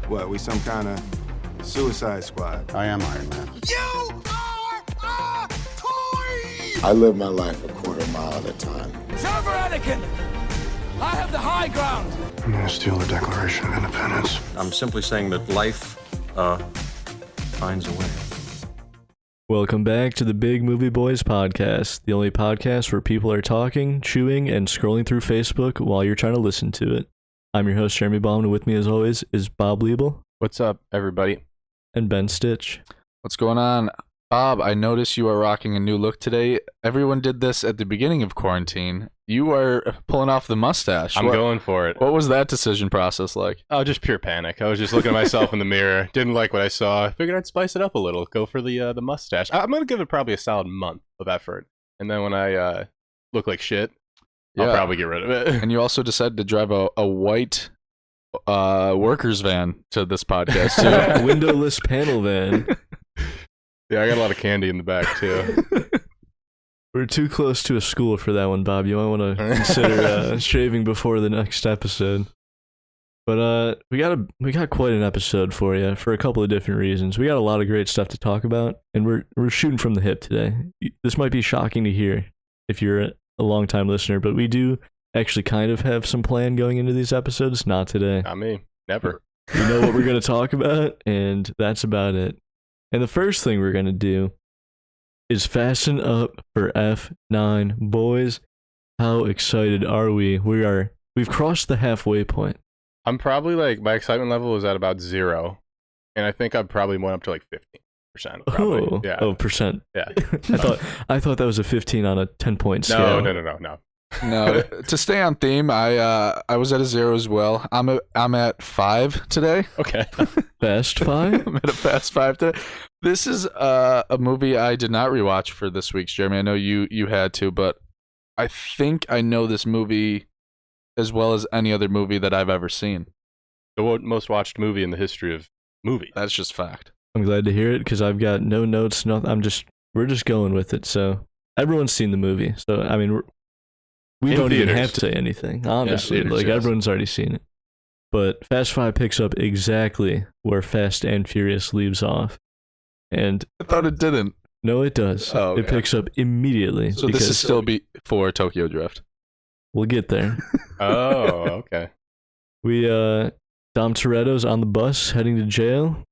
What, we some kind of Suicide Squad? I am Iron Man. You are a toy! I live my life a quarter mile at a time. Server Anakin! I have the high ground! I'm gonna steal the Declaration of Independence. I'm simply saying that life, finds a way. Welcome back to the Big Movie Boys podcast, the only podcast where people are talking, chewing, and scrolling through Facebook while you're trying to listen to it. I'm your host, Jeremy Baum, and with me as always is Bob Liebel. What's up, everybody? And Ben Stitch. What's going on? Bob, I notice you are rocking a new look today. Everyone did this at the beginning of quarantine. You are pulling off the mustache. I'm going for it. What was that decision process like? Oh, just pure panic. I was just looking at myself in the mirror. Didn't like what I saw. I figured I'd spice it up a little. Go for the mustache. I'm going to give it probably a solid month of effort. And then when I look like shit, I'll probably get rid of it. And you also decided to drive a white workers van to this podcast, too. Windowless panel van. Yeah, I got a lot of candy in the back, too. We're too close to a school for that one, Bob. You might want to consider shaving before the next episode. But we got quite an episode for you for a couple of different reasons. We got a lot of great stuff to talk about, and we're shooting from the hip today. This might be shocking to hear if you're a long-time listener, but we do actually kind of have some plan going into these episodes. Not today. Not me. Never. We know what we're going to talk about, and that's about it. And the first thing we're going to do is fasten up for F9. Boys, how excited are we? We've crossed the halfway point. I'm probably my excitement level is at about 0. And I think I probably went up to 15%. Probably. Oh, yeah. Oh, percent. Yeah. I thought that was a 15 on a 10-point scale. No. No, to stay on theme, I was at a 0 as well. I'm at 5 today. Okay. Fast 5? I'm at a fast 5 today. This is a movie I did not rewatch for this week's, Jeremy. I know you had to, but I think I know this movie as well as any other movie that I've ever seen. The most watched movie in the history of movies. That's just fact. I'm glad to hear it because I've got no notes. We're just going with it. So everyone's seen the movie. So I mean, we don't even have to say anything. Honestly, yeah, everyone's already seen it. But Fast 5 picks up exactly where Fast and Furious leaves off. And I thought it didn't. No, it does. Oh, okay. It picks up immediately. So this is still before Tokyo Drift. We'll get there. Oh, okay. Dom Toretto's on the bus heading to jail.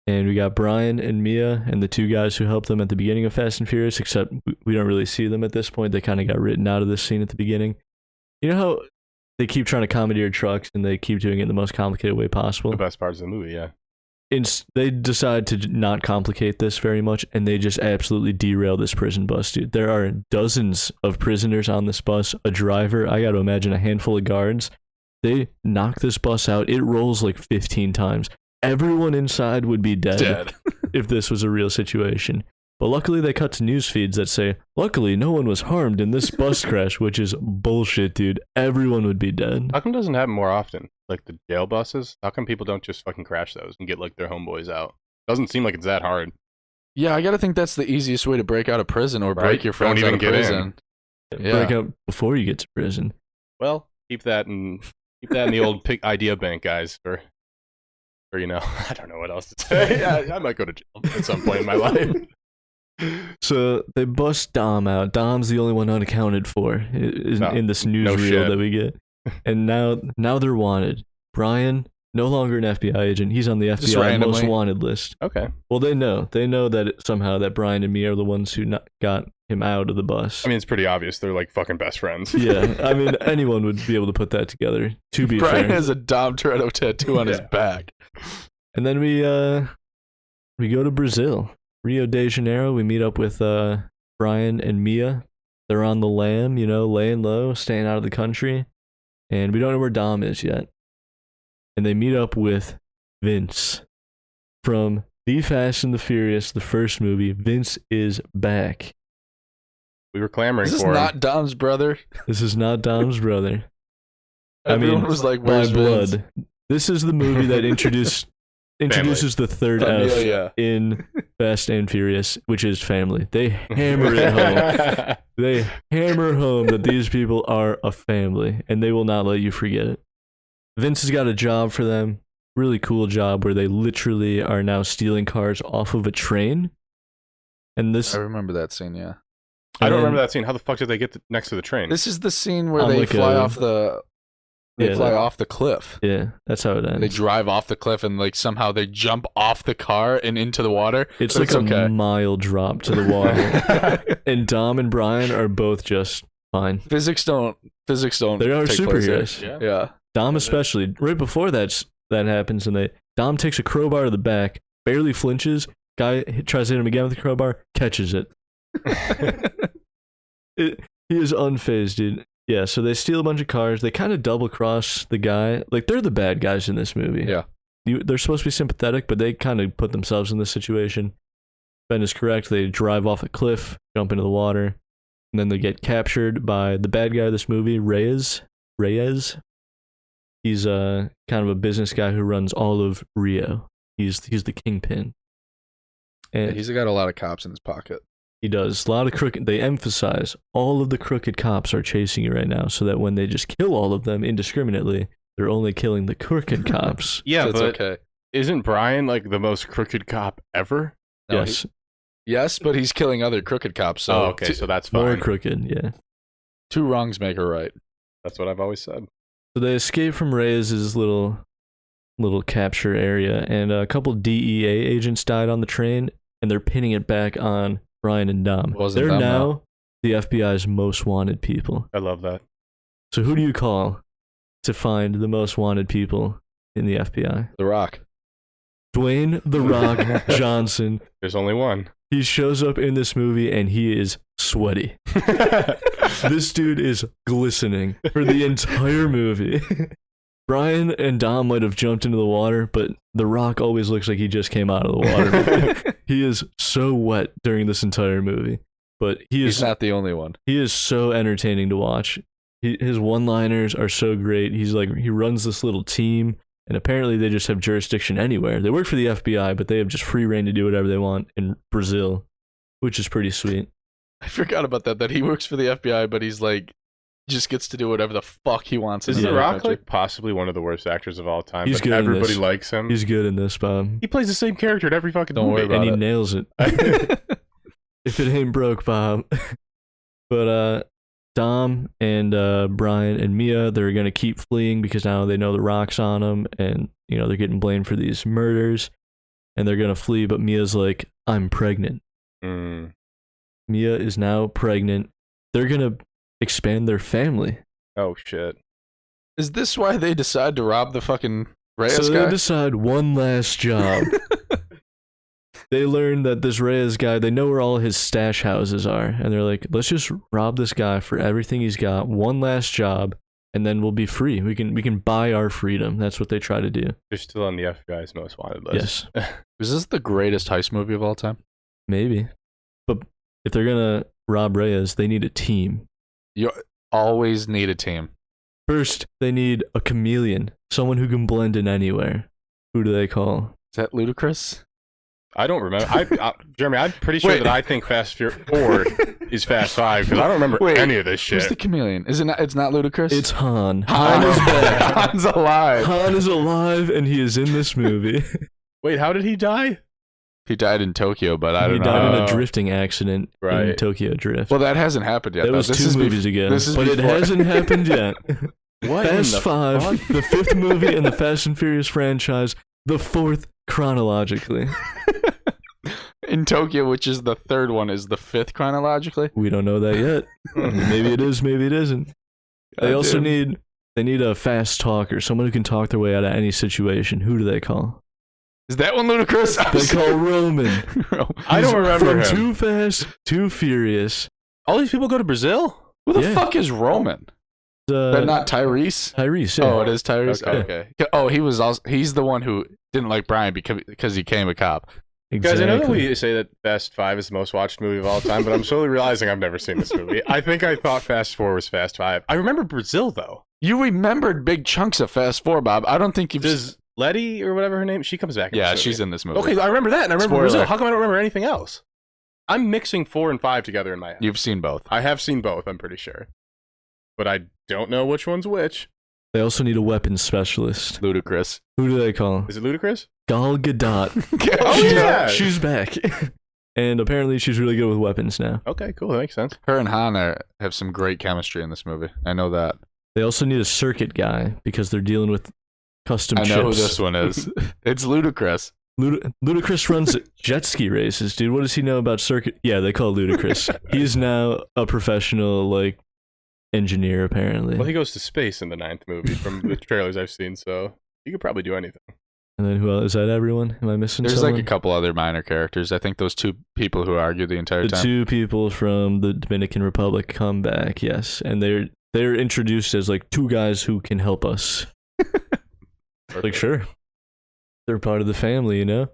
And we got Brian and Mia and the two guys who helped them at the beginning of Fast and Furious, except we don't really see them at this point. They kind of got written out of this scene at the beginning. You know how they keep trying to commandeer trucks and they keep doing it in the most complicated way possible? The best parts of the movie, yeah. They decide to not complicate this very much, and they just absolutely derail this prison bus, dude. There are dozens of prisoners on this bus, a driver, I got to imagine a handful of guards. They knock this bus out. It rolls 15 times. Everyone inside would be dead. If this was a real situation. But luckily they cut to news feeds that say, luckily no one was harmed in this bus crash, which is bullshit, dude. Everyone would be dead. How come it doesn't happen more often? Like the jail buses? How come people don't just fucking crash those and get their homeboys out? Doesn't seem like it's that hard. Yeah, I gotta think that's the easiest way to break out of prison or break your friends Don't out even of get prison. in. Break out before you get to prison. Well, keep that in the old idea bank, guys, or I don't know what else to say. Yeah, I might go to jail at some point in my life. So they bust Dom out. Dom's the only one unaccounted for in this newsreel that we get. And now they're wanted. Brian, no longer an FBI agent. He's on the FBI most wanted list. Okay. Well, they know somehow that Brian and me are the ones who got him out of the bus. I mean, it's pretty obvious. They're fucking best friends. Yeah, I mean, anyone would be able to put that together, to be Brian fair. has a Dom Toretto tattoo on his back. And then we go to Brazil. Rio de Janeiro. We meet up with Brian and Mia. They're on the lam, laying low, staying out of the country. And we don't know where Dom is yet. And they meet up with Vince from The Fast and the Furious, the first movie. Vince is back. We were clamoring for him. This is not Dom's brother. This is not Dom's brother. Everyone was like, where's by blood. Vince? This is the movie that introduces the third F in Fast and Furious, which is family. They hammer it home. They hammer home that these people are a family, and they will not let you forget it. Vince has got a job for them. really cool job where they literally are now stealing cars off of a train. And this, I remember that scene. Yeah. I don't remember that scene. How the fuck did they get next to the train? This is the scene where On they like fly a- off the. They Yeah, fly like- off the cliff. Yeah, that's how it ends. They drive off the cliff and like somehow they jump off the car and into the water. It's But like a okay. mile drop to the water. And Dom and Brian are both just fine. Physics don't. They are take place there. superheroes. Yeah. Dom especially. Right before that happens, and Dom takes a crowbar to the back, barely flinches. Guy tries to hit him again with the crowbar, catches it. He is unfazed, dude. Yeah, so they steal a bunch of cars. They kind of double cross the guy. Like, they're the bad guys in this movie. Yeah. They're supposed to be sympathetic, but they kind of put themselves in this situation. Ben is correct. They drive off a cliff, jump into the water, and then they get captured by the bad guy of this movie, Reyes. He's kind of a business guy who runs all of Rio. He's the kingpin. And He's got a lot of cops in his pocket. he does a lot of crooked. They emphasize all of the crooked cops are chasing you right now, so that when they just kill all of them indiscriminately, they're only killing the crooked cops. Yeah, So it's but okay. isn't Brian like the most crooked cop ever? No, Yes, Yes, but he's killing other crooked cops. So oh, okay, so that's more fine. crooked. Yeah. two wrongs make a right. That's what I've always said. So they escape from Reyes' little capture area, and a couple DEA agents died on the train, and they're pinning it back on Brian and Dom. Wasn't They're them, now though. the FBI's most wanted people. I love that. So who do you call to find the most wanted people in the FBI? The Rock. Dwayne "The Rock" Johnson. There's only one. He shows up in this movie and he is sweaty. This dude is glistening for the entire movie. Brian and Dom might have jumped into the water, but The Rock always looks like he just came out of the water. He is so wet during this entire movie. But He's not the only one. he is so entertaining to watch. His one-liners are so great. He runs this little team, and apparently they just have jurisdiction anywhere. They work for the FBI, but they have just free reign to do whatever they want in Brazil, which is pretty sweet. I forgot about that he works for the FBI, but he's like, just gets to do whatever the fuck he wants. Is in The another Rock country. like possibly one of the worst actors of all time? He's but good in everybody this. likes him. He's good in this, Bob. He plays the same character in every fucking Don't worry movie. about And he it. nails it. If it ain't broke, Bob. But Dom and Brian and Mia, they're gonna keep fleeing because now they know the Rock's on them, and they're getting blamed for these murders, and they're gonna flee. But Mia's like, "I'm pregnant." Mm. Mia is now pregnant. They're gonna expand their family, Oh shit. Is this why they decide to rob the fucking Reyes so guy? they decide one last job. They learn that this Reyes guy, they know where all his stash houses are, and they're like, let's just rob this guy for everything he's got, one last job, and then we'll be free. We can buy our freedom. That's what they try to do. They're still on the FBI's most wanted list. Yes, Is this the greatest heist movie of all time? maybe. But if they're gonna rob Reyes, they need a team. You always need a team. First, they need a chameleon, someone who can blend in anywhere. Who do they call? Is that ludicrous? I don't remember. Jeremy, I'm pretty sure Wait. that I think Fast Forward is Fast 5 because I don't remember Wait, any of this shit. Who's the chameleon? Is it not? It's not ludicrous. It's Han. Han is back. Han's alive. Han is alive, and he is in this movie. Wait, how did he die? He died in Tokyo, but I He don't died know. in a drifting accident in Right. Tokyo Drift. Well, that hasn't happened yet. that though. was This 2 is movies ago, this is but it before- hasn't happened yet. What in Fast the 5, fuck? the 5th movie in the Fast and Furious franchise, the 4th chronologically. in Tokyo, which is the third one, is the 5th chronologically. We don't know that yet. Maybe it is, maybe it isn't. They also need a fast talker, someone who can talk their way out of any situation. Who do they call? Is that one ludicrous? They call Roman. I don't remember From him. Too Fast, Too Furious. All these people go to Brazil? Who the Yeah. fuck is Roman? They're not Tyrese. Tyrese. Yeah. Oh, it is Tyrese. Okay. Okay. Oh, he was also. He's the one who didn't like Brian because he became a cop. Exactly. Guys, I know that we say that Fast 5 is the most watched movie of all time, but I'm slowly realizing I've never seen this movie. I think I thought Fast 4 was Fast 5. I remember Brazil, though. You remembered big chunks of Fast 4, Bob. I don't think you've. Does Letty, or whatever her name, she comes back in Yeah, this movie. she's in this movie. Okay, I remember that, and I remember Spoiler. Brazil. How come I don't remember anything else? I'm mixing 4 and 5 together in my head. You've seen both. I have seen both, I'm pretty sure. But I don't know which one's which. They also need a weapons specialist. Ludicrous. Who do they call? Is it Ludacris? Gal Gadot. Oh, yeah. She's back. And apparently she's really good with weapons now. Okay, cool. That makes sense. Her and Han have some great chemistry in this movie. I know that. They also need a circuit guy because they're dealing with custom I chips. know who this one is. It's Ludacris. Ludacris runs jet ski races, dude. What does he know about circuit? Yeah, they call Ludacris. He's now a professional, like, engineer, apparently. Well, he goes to space in the 9th movie from the trailers I've seen, so he could probably do anything. And then who else? Is that everyone? Am I missing There's someone? like a couple other minor characters. I think those two people who argue the entire The time. two people from the Dominican Republic come back, yes. And they're introduced as, like, two guys who can help us. Like, sure. They're part of the family, you know?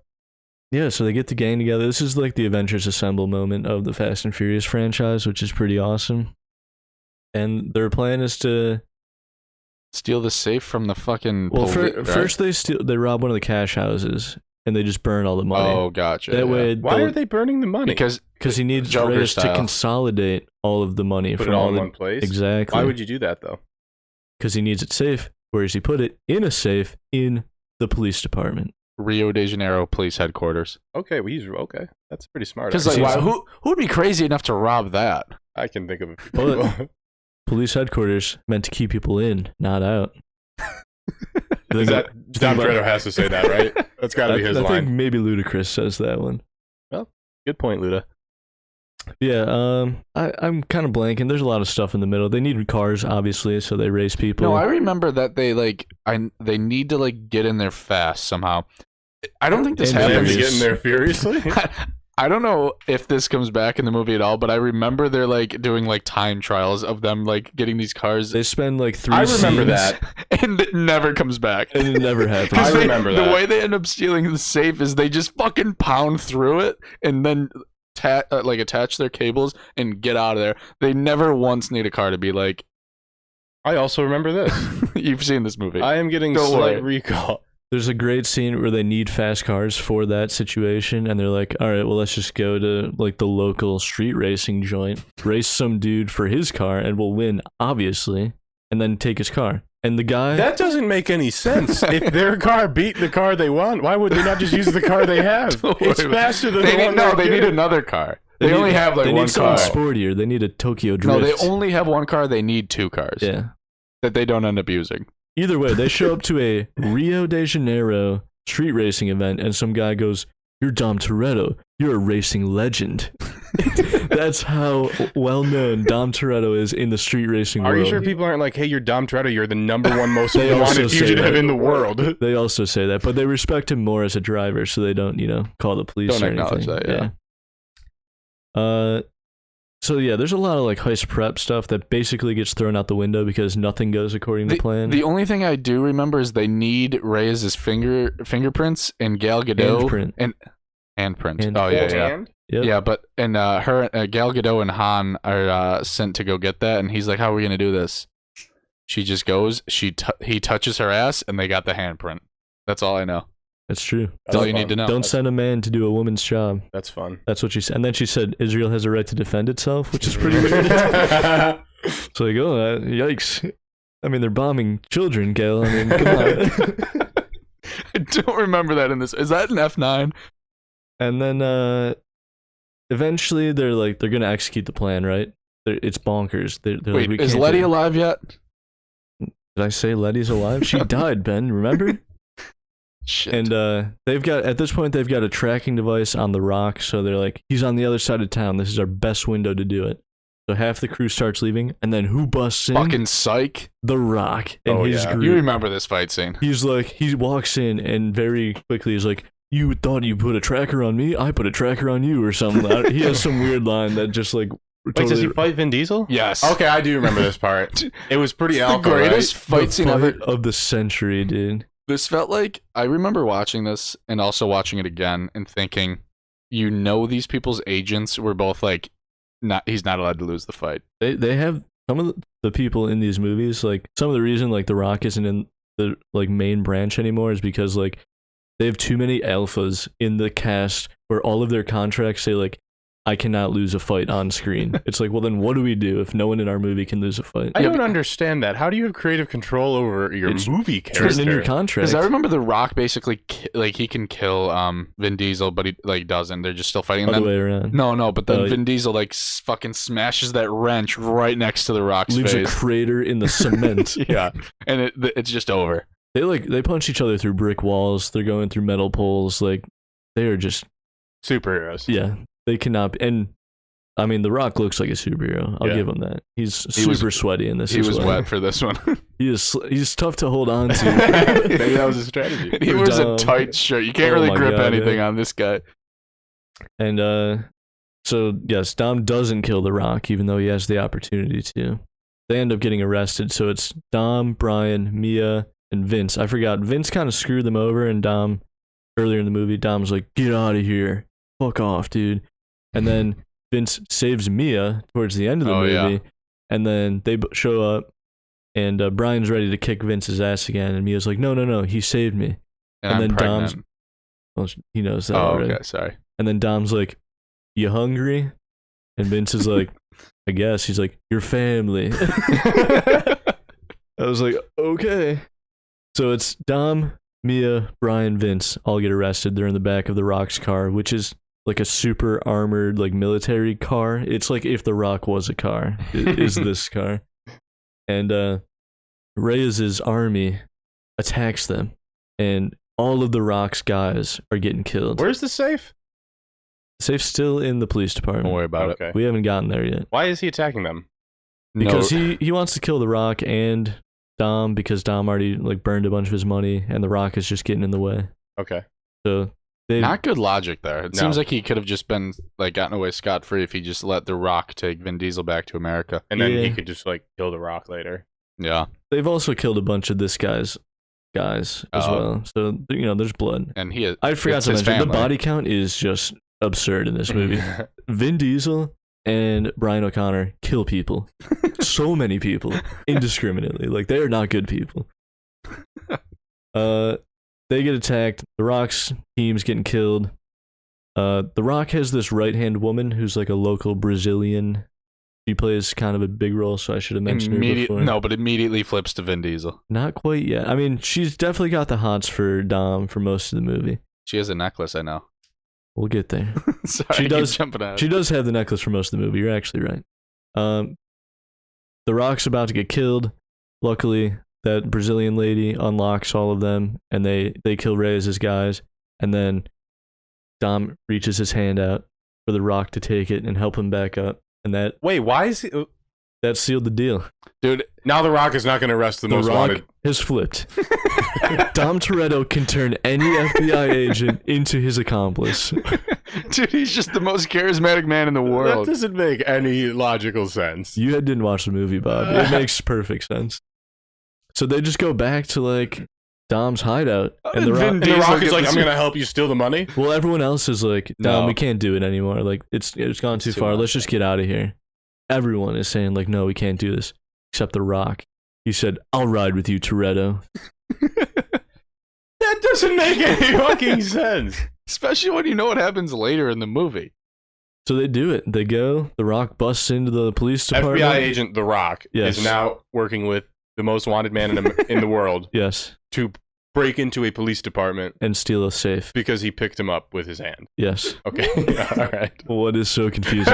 Yeah, so they get the gang together. This is like the Avengers Assemble moment of the Fast and Furious franchise, which is pretty awesome. And their plan is to Steal the safe from the fucking well, right? first they rob one of the cash houses and they just burn all the money. Oh, gotcha. That yeah. way, Why are they burning the money? Because he needs Joker Reyes to style. consolidate all of the money Put from it all all in the one place? exactly. Why would you do that, though? Because he needs it safe. Where does he put it? In a safe in the police department. Rio de Janeiro police headquarters. Okay, well, okay. That's pretty smart. Because like, actually. why, who would be crazy enough to rob that? I can think of a few Well, people. Police headquarters meant to keep people in, not out. Is that Dom Toretto has to say that, right? That's got to be his I line. think maybe Ludacris says that one. Good point, Luda. Yeah, I'm kind of blanking. There's a lot of stuff in the middle. They need cars, obviously, so they race people. No, I remember that they need to like get in there fast somehow. I don't think this And They have to happens. get in there furiously. I don't know if this comes back in the movie at all, but I remember they're like doing like time trials of them like getting these cars. They spend like 3 I remember scenes, that. And it never comes back. and it never happens. I remember The that. way they end up stealing the safe is they just fucking pound through it and then attach their cables and get out of there. They never once need a car to be like, I also remember this. you've seen this movie. I am getting Don't slight worry. recall. There's a great scene where they need fast cars for that situation, and they're like, all right, well, let's just go to like the local street racing joint, race some dude for his car, and we'll win, obviously, and then take his car. And the guy... That doesn't make any sense. If their car beat the car they want, why would they not just use the car they have? It's faster than the one they get. need another car. They only have like they one need something car. sportier. They need a Tokyo No, Drift. they only have one car. They need 2 cars. Yeah. That they don't end up using. Either way, they show up to a Rio de Janeiro street racing event, and some guy goes, "You're Dom Toretto. You're a racing legend." That's how well known Dom Toretto is in the street racing Are world. you sure people aren't like, hey, you're Dom Toretto, you're the #1 most They also wanted say fugitive that. in the world? They also say that, but they respect him more as a driver, so they don't, call the police Don't or acknowledge anything. that, So yeah, there's a lot of like heist prep stuff that basically gets thrown out the window because nothing goes according to plan. The only thing I do remember is they need Reyes' fingerprints and Gal Gadot Handprint. and handprint. Hand- Oh yeah, yeah. And Yep. Yeah, but and Gal Gadot and Han are sent to go get that, and he's like, "How are we gonna do this?" She just goes. He touches her ass, and they got the handprint. That's all I know. That's true. That's all That's you fun. need to know. Don't send a man to do a woman's job. That's fun. That's what she said. And then she said Israel has a right to defend itself, which is pretty weird. It's like, oh, yikes. I mean, they're bombing children, Gail. I mean, come on. I don't remember that in this. Is that an F9? And then eventually they're going to execute the plan, right? It's bonkers. They're like, Wait, we is can't Letty do it. alive yet? Did I say Letty's alive? She died, Ben, remember? Shit. And at this point they've got a tracking device on the Rock, so they're like, he's on the other side of town. This is our best window to do it. So half the crew starts leaving, and then who busts in? Fucking psych. The Rock and Oh, his yeah. group. You remember this fight scene? He's like, he walks in and very quickly is like, "You thought you put a tracker on me? I put a tracker on you," or something. He has some weird line that just like Wait, does he fight Vin Diesel? Yes. Okay, I do remember this part. It was pretty It's the alpha, greatest right? fight scene ever. of the century, dude. This felt like I remember watching this and also watching it again and thinking, these people's agents were both like, he's not allowed to lose the fight. They have some of the people in these movies, like some of the reason like The Rock isn't in the like main branch anymore is because like they have too many alphas in the cast where all of their contracts say like I cannot lose a fight on screen. It's like, well, then what do we do if no one in our movie can lose a fight? I don't understand that. How do you have creative control over your movie character? It's in your contract. Because I remember The Rock basically, like, he can kill Vin Diesel, but he, like, doesn't. They're just still fighting. Other way around. No, but then Vin Diesel, like, fucking smashes that wrench right next to The Rock's leaves face. a crater in the cement. Yeah, and it's just over. They punch each other through brick walls. They're going through metal poles. Like, they are just Superheroes. Yeah, they cannot. And I mean, The Rock looks like a superhero. I'll give him that. He's super sweaty in this. He was wet for this one. He's tough to hold on to. Maybe that was his strategy. He wears a tight shirt. You can't really grip anything on this guy. And so yes, Dom doesn't kill The Rock, even though he has the opportunity to. They end up getting arrested. So it's Dom, Brian, Mia, and Vince. I forgot. Vince kind of screwed them over, and Dom, earlier in the movie, Dom's like, "Get out of here. Fuck off, dude." And then Vince saves Mia towards the end of the movie. Yeah. And then they show up, and Brian's ready to kick Vince's ass again, and Mia's like, no, he saved me. And then Dom's... Well, he knows that already. Okay, sorry. And then Dom's like, "You hungry?" And Vince is like, "I guess." He's like, "Your family." I was like, okay. So it's Dom, Mia, Brian, Vince all get arrested. They're in the back of The Rock's car, which is like a super armored, like, military car. It's like if The Rock was a car, is this car. And Reyes's army attacks them, and all of The Rock's guys are getting killed. Where's the safe? The safe's still in the police department. Don't worry about it. We haven't gotten there yet. Why is he attacking them? Because he wants to kill The Rock and Dom, because Dom already, like, burned a bunch of his money, and The Rock is just getting in the way. Okay. So not good logic there. It seems like he could have just been, like, gotten away scot-free if he just let The Rock take Vin Diesel back to America. And then he could just, like, kill The Rock later. Yeah. They've also killed a bunch of this guy's guys as well. So, you know, there's blood. And I forgot to mention, the body count is just absurd in this movie. Vin Diesel and Brian O'Connor kill people. So many people. Indiscriminately. Like, they are not good people. They get attacked. The Rock's team's getting killed. The Rock has this right-hand woman who's like a local Brazilian. She plays kind of a big role, so I should have mentioned her before. No, but immediately flips to Vin Diesel. Not quite yet. I mean, she's definitely got the hots for Dom for most of the movie. She has a necklace, I know. We'll get there. Sorry, she does. Jumping out. She does have the necklace for most of the movie. You're actually right. The Rock's about to get killed. Luckily, that Brazilian lady unlocks all of them, and they kill Reyes' guys. And then Dom reaches his hand out for the Rock to take it and help him back up. And that why is he? That sealed the deal, dude. Now The Rock is not going to arrest the most Rock wanted. Has flipped. Dom Toretto can turn any FBI agent into his accomplice. Dude, he's just the most charismatic man in the world. That doesn't make any logical sense. You didn't watch the movie, Bob. It makes perfect sense. So they just go back to, like, Dom's hideout, and the Rock is like, "I'm gonna help you steal the money." Well, everyone else is like, "Dom, we can't do it anymore. Like, it's gone too far. Let's just get out of here." Everyone is saying, like, "No, we can't do this," except The Rock. He said, "I'll ride with you, Toretto." That doesn't make any fucking sense. Especially when you know what happens later in the movie. So they do it. They go. The Rock busts into the police department. FBI agent The Rock is now working with the most wanted man in the world. Yes. To break into a police department and steal a safe because he picked him up with his hand. Yes. Okay. All right. What is so confusing?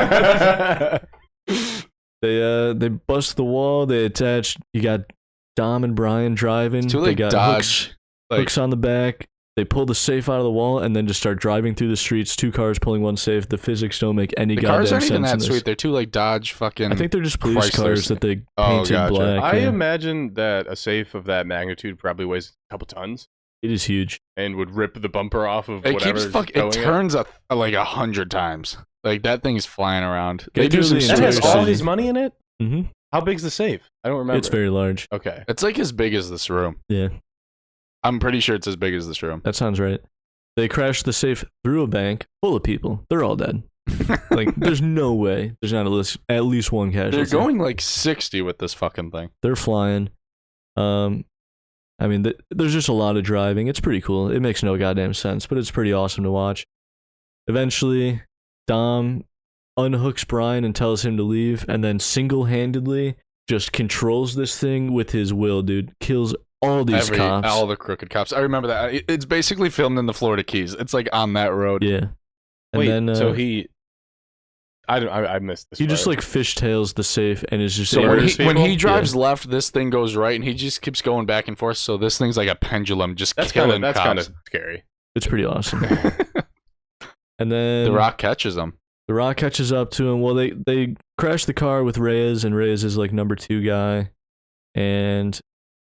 They bust the wall. They attach. You got Dom and Brian driving. They got hooks on the back. They pull the safe out of the wall and then just start driving through the streets. Two cars pulling one safe. The physics don't make any goddamn sense. The cars aren't even that in this. sweet. They're two, like, Dodge fucking. I think they're just police cars that they painted black. I imagine that a safe of that magnitude probably weighs a couple tons. It is huge and would rip the bumper off of whatever. It turns like 100 times. Like, that thing is flying around. They do some. That has all his money in it. Mm-hmm. How big's the safe? I don't remember. It's very large. Okay. It's like as big as this room. Yeah. I'm pretty sure it's as big as this room. That sounds right. They crash the safe through a bank full of people. They're all dead. Like, there's no way there's not at least one casualty. They're going like 60 with this fucking thing. They're flying. I mean, there's just a lot of driving. It's pretty cool. It makes no goddamn sense, but it's pretty awesome to watch. Eventually, Dom unhooks Brian and tells him to leave, and then single-handedly just controls this thing with his will, dude. Kills all these cops. All the crooked cops. I remember that. It's basically filmed in the Florida Keys. It's like on that road. Yeah. And Wait, then, so he... I missed this he part. just like fishtails the safe and is just So when orders when he people? drives left, this thing goes right, and he just keeps going back and forth. So this thing's like a pendulum, just killing That's cops. kind of scary. it's pretty awesome. And then The Rock catches him. The Rock catches up to him. Well, they crash the car with Reyes, and Reyes is like number 2 guy, and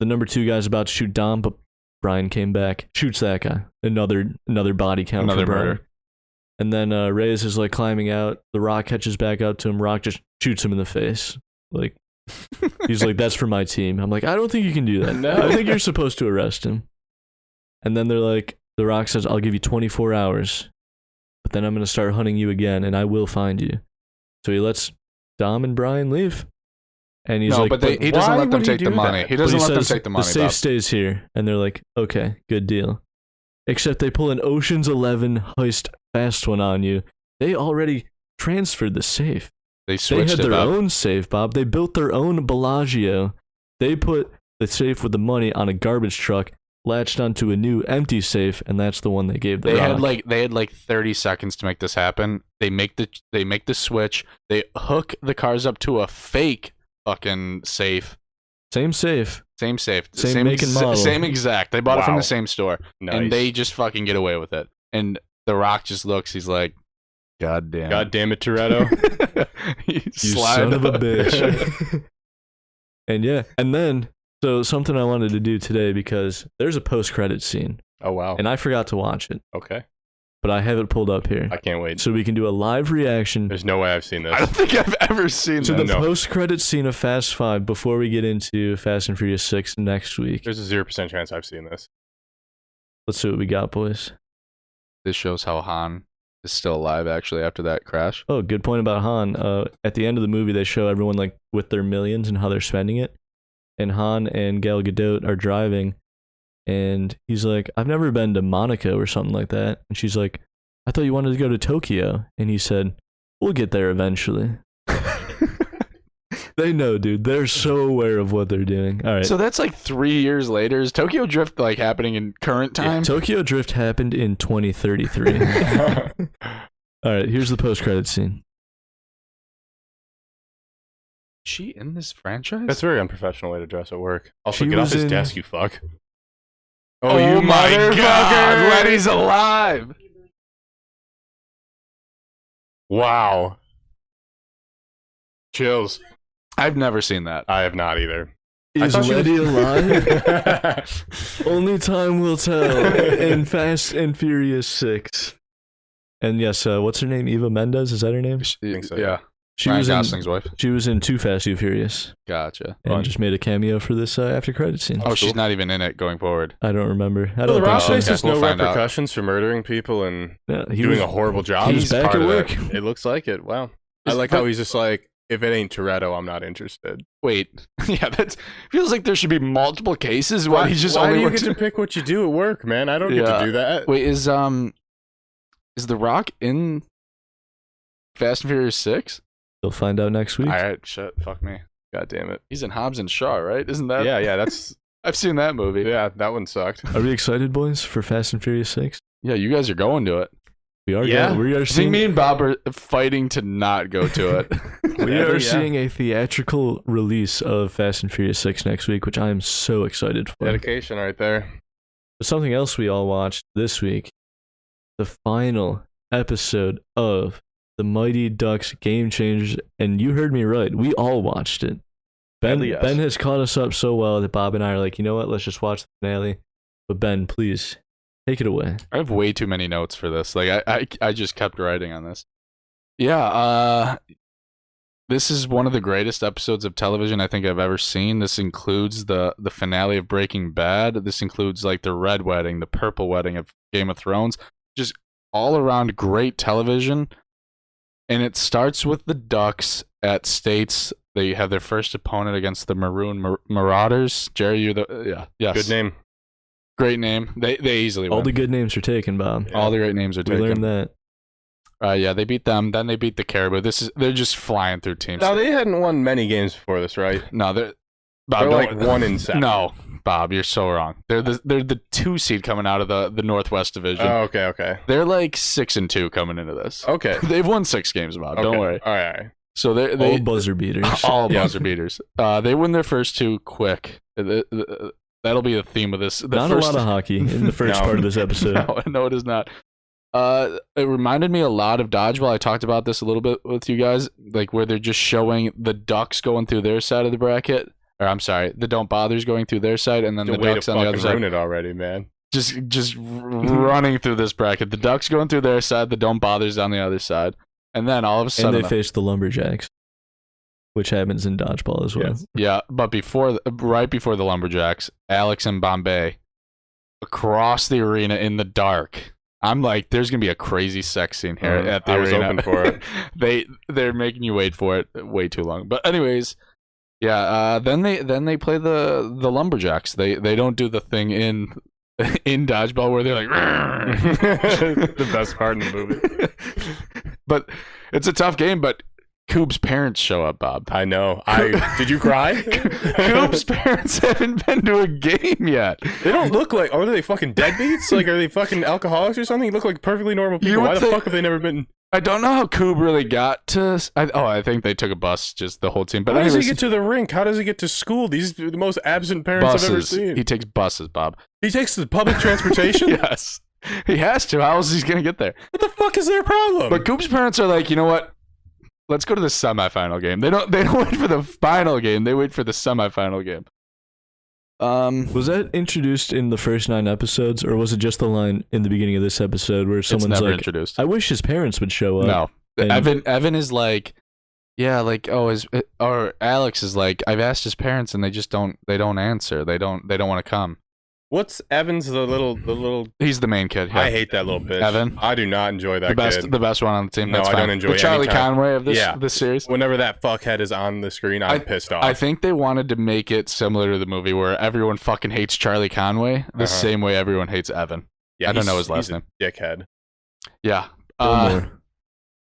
the number 2 guy's about to shoot Dom, but Brian came back, shoots that guy. Another body count. Another for Brian. murder. And then Reyes is like climbing out. The Rock catches back up to him. Rock just shoots him in the face. Like he's like, "That's for my team." I'm like, "I don't think you can do that. No. I think you're supposed to arrest him." And then they're like, The Rock says, "I'll give you 24 hours, but then I'm gonna start hunting you again, and I will find you." So he lets Dom and Brian leave, and he's No, like, but he doesn't why let them would he take the do money. that? He but doesn't let them says, take the money. The safe Bob. stays here, and they're like, "Okay, good deal." Except they pull an Ocean's 11 heist fast one on you. They already transferred the safe. They They switched had it their up. own safe, Bob. They built their own Bellagio. They put the safe with the money on a garbage truck, latched onto a new empty safe, and that's the one they gave the Rock. They had like 30 seconds to make this happen. They make the switch. They hook the cars up to a fake fucking safe. Same safe. Same safe. Same make and model. Same exact. They bought it from Wow. the same store. Nice. And they just fucking get away with it. And The Rock just looks, he's like, God damn. God damn it, Toretto. You You son of a bitch. And yeah, and then, so something I wanted to do today, because there's a post-credit scene, Oh, wow. and I forgot to watch it, Okay. but I have it pulled up here. I can't wait. So we can do a live reaction There's no way I've seen I don't this. think I've ever seen to that. the post-credit scene of Fast 5 before we get into Fast and Furious 6 next week. There's a 0% chance I've seen this. Let's see what we got, boys. This shows how Han is still alive, actually, after that crash. Oh, good point about Han. At the end of the movie, they show everyone like with their millions and how they're spending it. And Han and Gal Gadot are driving, and he's like, "I've never been to Monaco or something like that." And she's like, "I thought you wanted to go to Tokyo." And he said, "We'll get there eventually." They know, dude. They're so aware of what they're doing. All right. So that's like 3 years later. Is Tokyo Drift like happening in current time? Tokyo Drift happened in 2033. All right, here's the post-credit scene. Is she in this franchise? That's a very unprofessional way to dress at work. Also, She get off was his in- desk, you fuck. Oh, you my motherfucker! God, Letty's alive. Wow. Chills. I've never seen that. I have not either. Is thought she was- Letty alive? Only time will tell in Fast and Furious 6. And yes, what's her name? Eva Mendes? Is that her name? think so, Yeah. She Ryan was Gosling's wife. She was in Too Fast, Too Furious, Gotcha. and just made a cameo for this after credit scene. Oh, she's not even in it going forward. I don't remember. I Well, the don't Rock think Okay. so. faces We'll no find out. repercussions for murdering people and Yeah, he doing was a horrible job. he's back part at of work. that. It looks like it. Wow. I like how he's just like, if it ain't Toretto, I'm not interested. Wait. Yeah, that feels like there should be multiple cases where he's just why only do you works- get to pick what you do at work, man? I don't get Yeah. to do that. Wait, is The Rock in Fast and Furious 6? You'll find out next week. All right, shit, fuck me. God damn it. He's in Hobbs and Shaw, right? Isn't that? Yeah, that's I've seen that movie. yeah, that one sucked. Are we excited, boys, for Fast and Furious 6? Yeah, you guys are going to it. We are. Yeah. We are I think seeing. me and Bob are fighting to not go to it. We Yeah. are seeing a theatrical release of Fast and Furious 6 next week, which I am so excited for. Dedication right there. Something else we all watched this week, the final episode of The Mighty Ducks Game Changers, and you heard me right, we all watched it. Ben, Yes. Ben has caught us up so well that Bob and I are like, you know what, let's just watch the finale. But Ben, please, take it away. I have way too many notes for this. Like I just kept writing on this. Yeah, this is one of the greatest episodes of television I think I've ever seen. This includes the finale of Breaking Bad. This includes like the red wedding, the purple wedding of Game of Thrones. Just all around great television. And it starts with the Ducks at States. They have their first opponent against the Maroon Marauders. Jerry, you're yes. Good name. Great name. They easily win. All the good names are taken, Bob. All the great names are We taken. learned that. Yeah, they beat them. Then they beat the Caribou. They're just flying through teams. Now, they hadn't won many games before this, right? No, They're Bob, like 1-7. No, Bob, you're so wrong. They're the 2 seed coming out of the Northwest Division. Oh, okay. They're like 6-2 coming into this. Okay. They've won 6 games, Bob. Okay. Don't worry. All right. So they All buzzer beaters. all buzzer beaters. They win their first 2 quick. That'll be the theme of this. Not a lot of hockey in the first No. part of this episode. No, it is not. It reminded me a lot of dodgeball. I talked about this a little bit with you guys, like where they're just showing the Ducks going through their side of the bracket. Or I'm sorry, the Don't Bothers going through their side, and then the way Ducks to on the other fucking side. ruin it already, man. Just running through this bracket. The Ducks going through their side, the Don't Bothers on the other side, and then all of a sudden And they face the Lumberjacks, which happens in dodgeball as well. Yes. yeah. But right before the Lumberjacks, Alex and Bombay across the arena in the dark. I'm like, there's gonna be a crazy sex scene here at the I was arena. open for it. They're making you wait for it way too long. But anyways, yeah. Then they play the Lumberjacks. They don't do the thing in dodgeball where they're like The best part in the movie. But it's a tough game. But Coop's parents show up, Bob. I know. Did you cry? Coop's parents haven't been to a game yet. They don't look like. Are they fucking deadbeats? Like, are they fucking alcoholics or something? They look like perfectly normal people. would Why the think- fuck have they never been? I don't know how Coop really got to. I think they took a bus, just the whole team. But How does he anyways, get to the rink? How does he get to school? These are the most absent parents I've ever buses. seen. He takes buses, Bob. He takes the public transportation? Yes, he has to. How else is he gonna get there? What the fuck is their problem? But Coop's parents are like, you know what? Let's go to the semifinal game. They don't wait for the final game. They wait for the semifinal game. Was that introduced in the first 9 episodes, or was it just the line in the beginning of this episode where It's someone's never like, introduced. "I wish his parents would show up"? No, And- Evan is like, yeah, like or Alex is like, I've asked his parents and they just don't answer. They don't want to come. What's Evans, the little? He's the main kid. Yeah. I hate that little bitch. Evan? I do not enjoy that the best one on the team. No, That's I fine. don't enjoy the Charlie any time. Conway of this Yeah. this series. Whenever that fuckhead is on the screen, I'm pissed off. I think they wanted to make it similar to the movie where everyone fucking hates Charlie Conway the same way everyone hates Evan. Yeah, I don't know he's- his last he's a name. Dickhead. Yeah. Gilmore.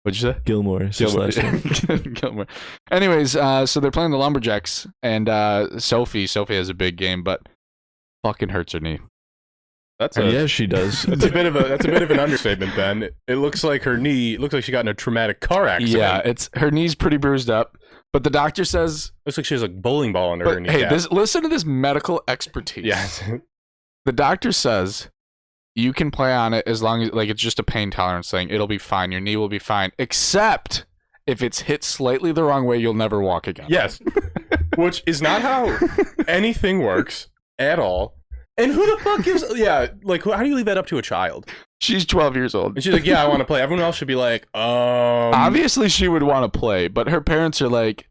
What'd you say? Gilmore is his last name. Gilmore. Anyways, so they're playing the Lumberjacks, and Sophie has a big game, but fucking hurts her knee. That's Yeah, she does. That's a bit of an understatement, Ben. It looks like her knee. It looks like she got in a traumatic car accident. Yeah, it's her knee's pretty bruised up, but the doctor says, looks like she has a bowling ball under her but kneecap. hey, listen to this medical expertise. Yeah. The doctor says you can play on it as long as like it's just a pain tolerance thing. It'll be fine. Your knee will be fine, except if it's hit slightly the wrong way, you'll never walk again. Yes. Which is not how anything works at all. And who the fuck gives? Yeah, like how do you leave that up to a child? She's 12 years old. And she's like, "Yeah, I want to play." Everyone else should be like, Obviously, she would want to play, but her parents are like,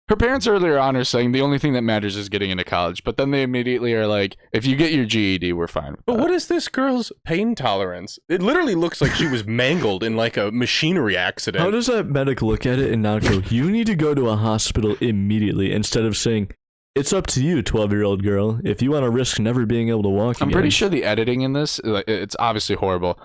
her parents earlier on are saying the only thing that matters is getting into college. But then they immediately are like, if you get your GED, we're fine. with But that. what is this girl's pain tolerance? It literally looks like she was mangled in like a machinery accident. How does that medic look at it and not go, "You need to go to a hospital immediately," instead of saying, "It's up to you, 12-year-old girl, if you want to risk never being able to walk I'm again." pretty sure the editing in this, it's obviously horrible.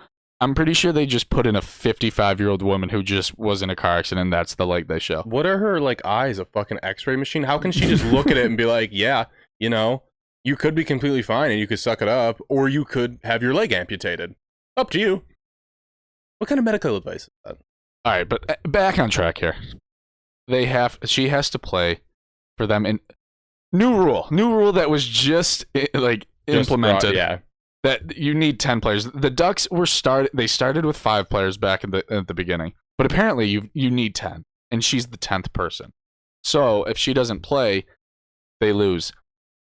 I'm pretty sure they just put in a 55-year-old woman who just was in a car accident, and that's the leg they show. What are her like eyes? A fucking X-ray machine? How can she just look at it and be like, "Yeah, you know, you could be completely fine and you could suck it up, or you could have your leg amputated. Up to you." What kind of medical advice is that? All right, but back on track here. She has to play for them in new rule that was just like implemented. Yeah. That you need 10 players. The Ducks they started with 5 players back at the beginning, but apparently you need 10, and she's the 10th person. So if she doesn't play, they lose.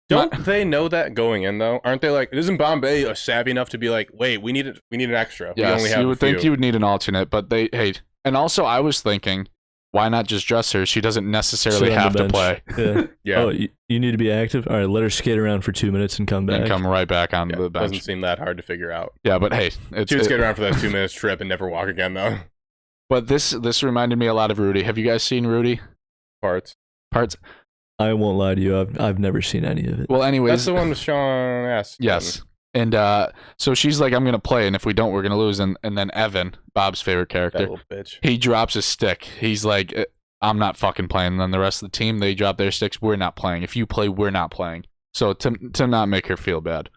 Don't they know that going in though? Aren't they like, isn't Bombay savvy enough to be like, "Wait, we need an extra. We Yes, only have you a would think few." you would need an alternate, but and also I was thinking, why not just dress her? She doesn't necessarily Sit on have the to play. bench. Yeah. Yeah. Oh, you need to be active? All right, let her skate around for 2 minutes and come back. And come right back on Yeah, the bench. doesn't seem that hard to figure out. Yeah, but hey, She would skate around for that 2 minutes trip and never walk again though. But this reminded me a lot of Rudy. Have you guys seen Rudy? Parts. I won't lie to you, I've never seen any of it. Well, anyways, That's the one with Sean Astin. yes, And so she's like, I'm going to play, and if we don't, we're going to lose. And then Evan, Bob's favorite That character, little bitch. he drops his stick. He's like, I'm not fucking playing. And then the rest of the team, they drop their sticks. We're not playing. If you play, we're not playing. So to not make her feel bad.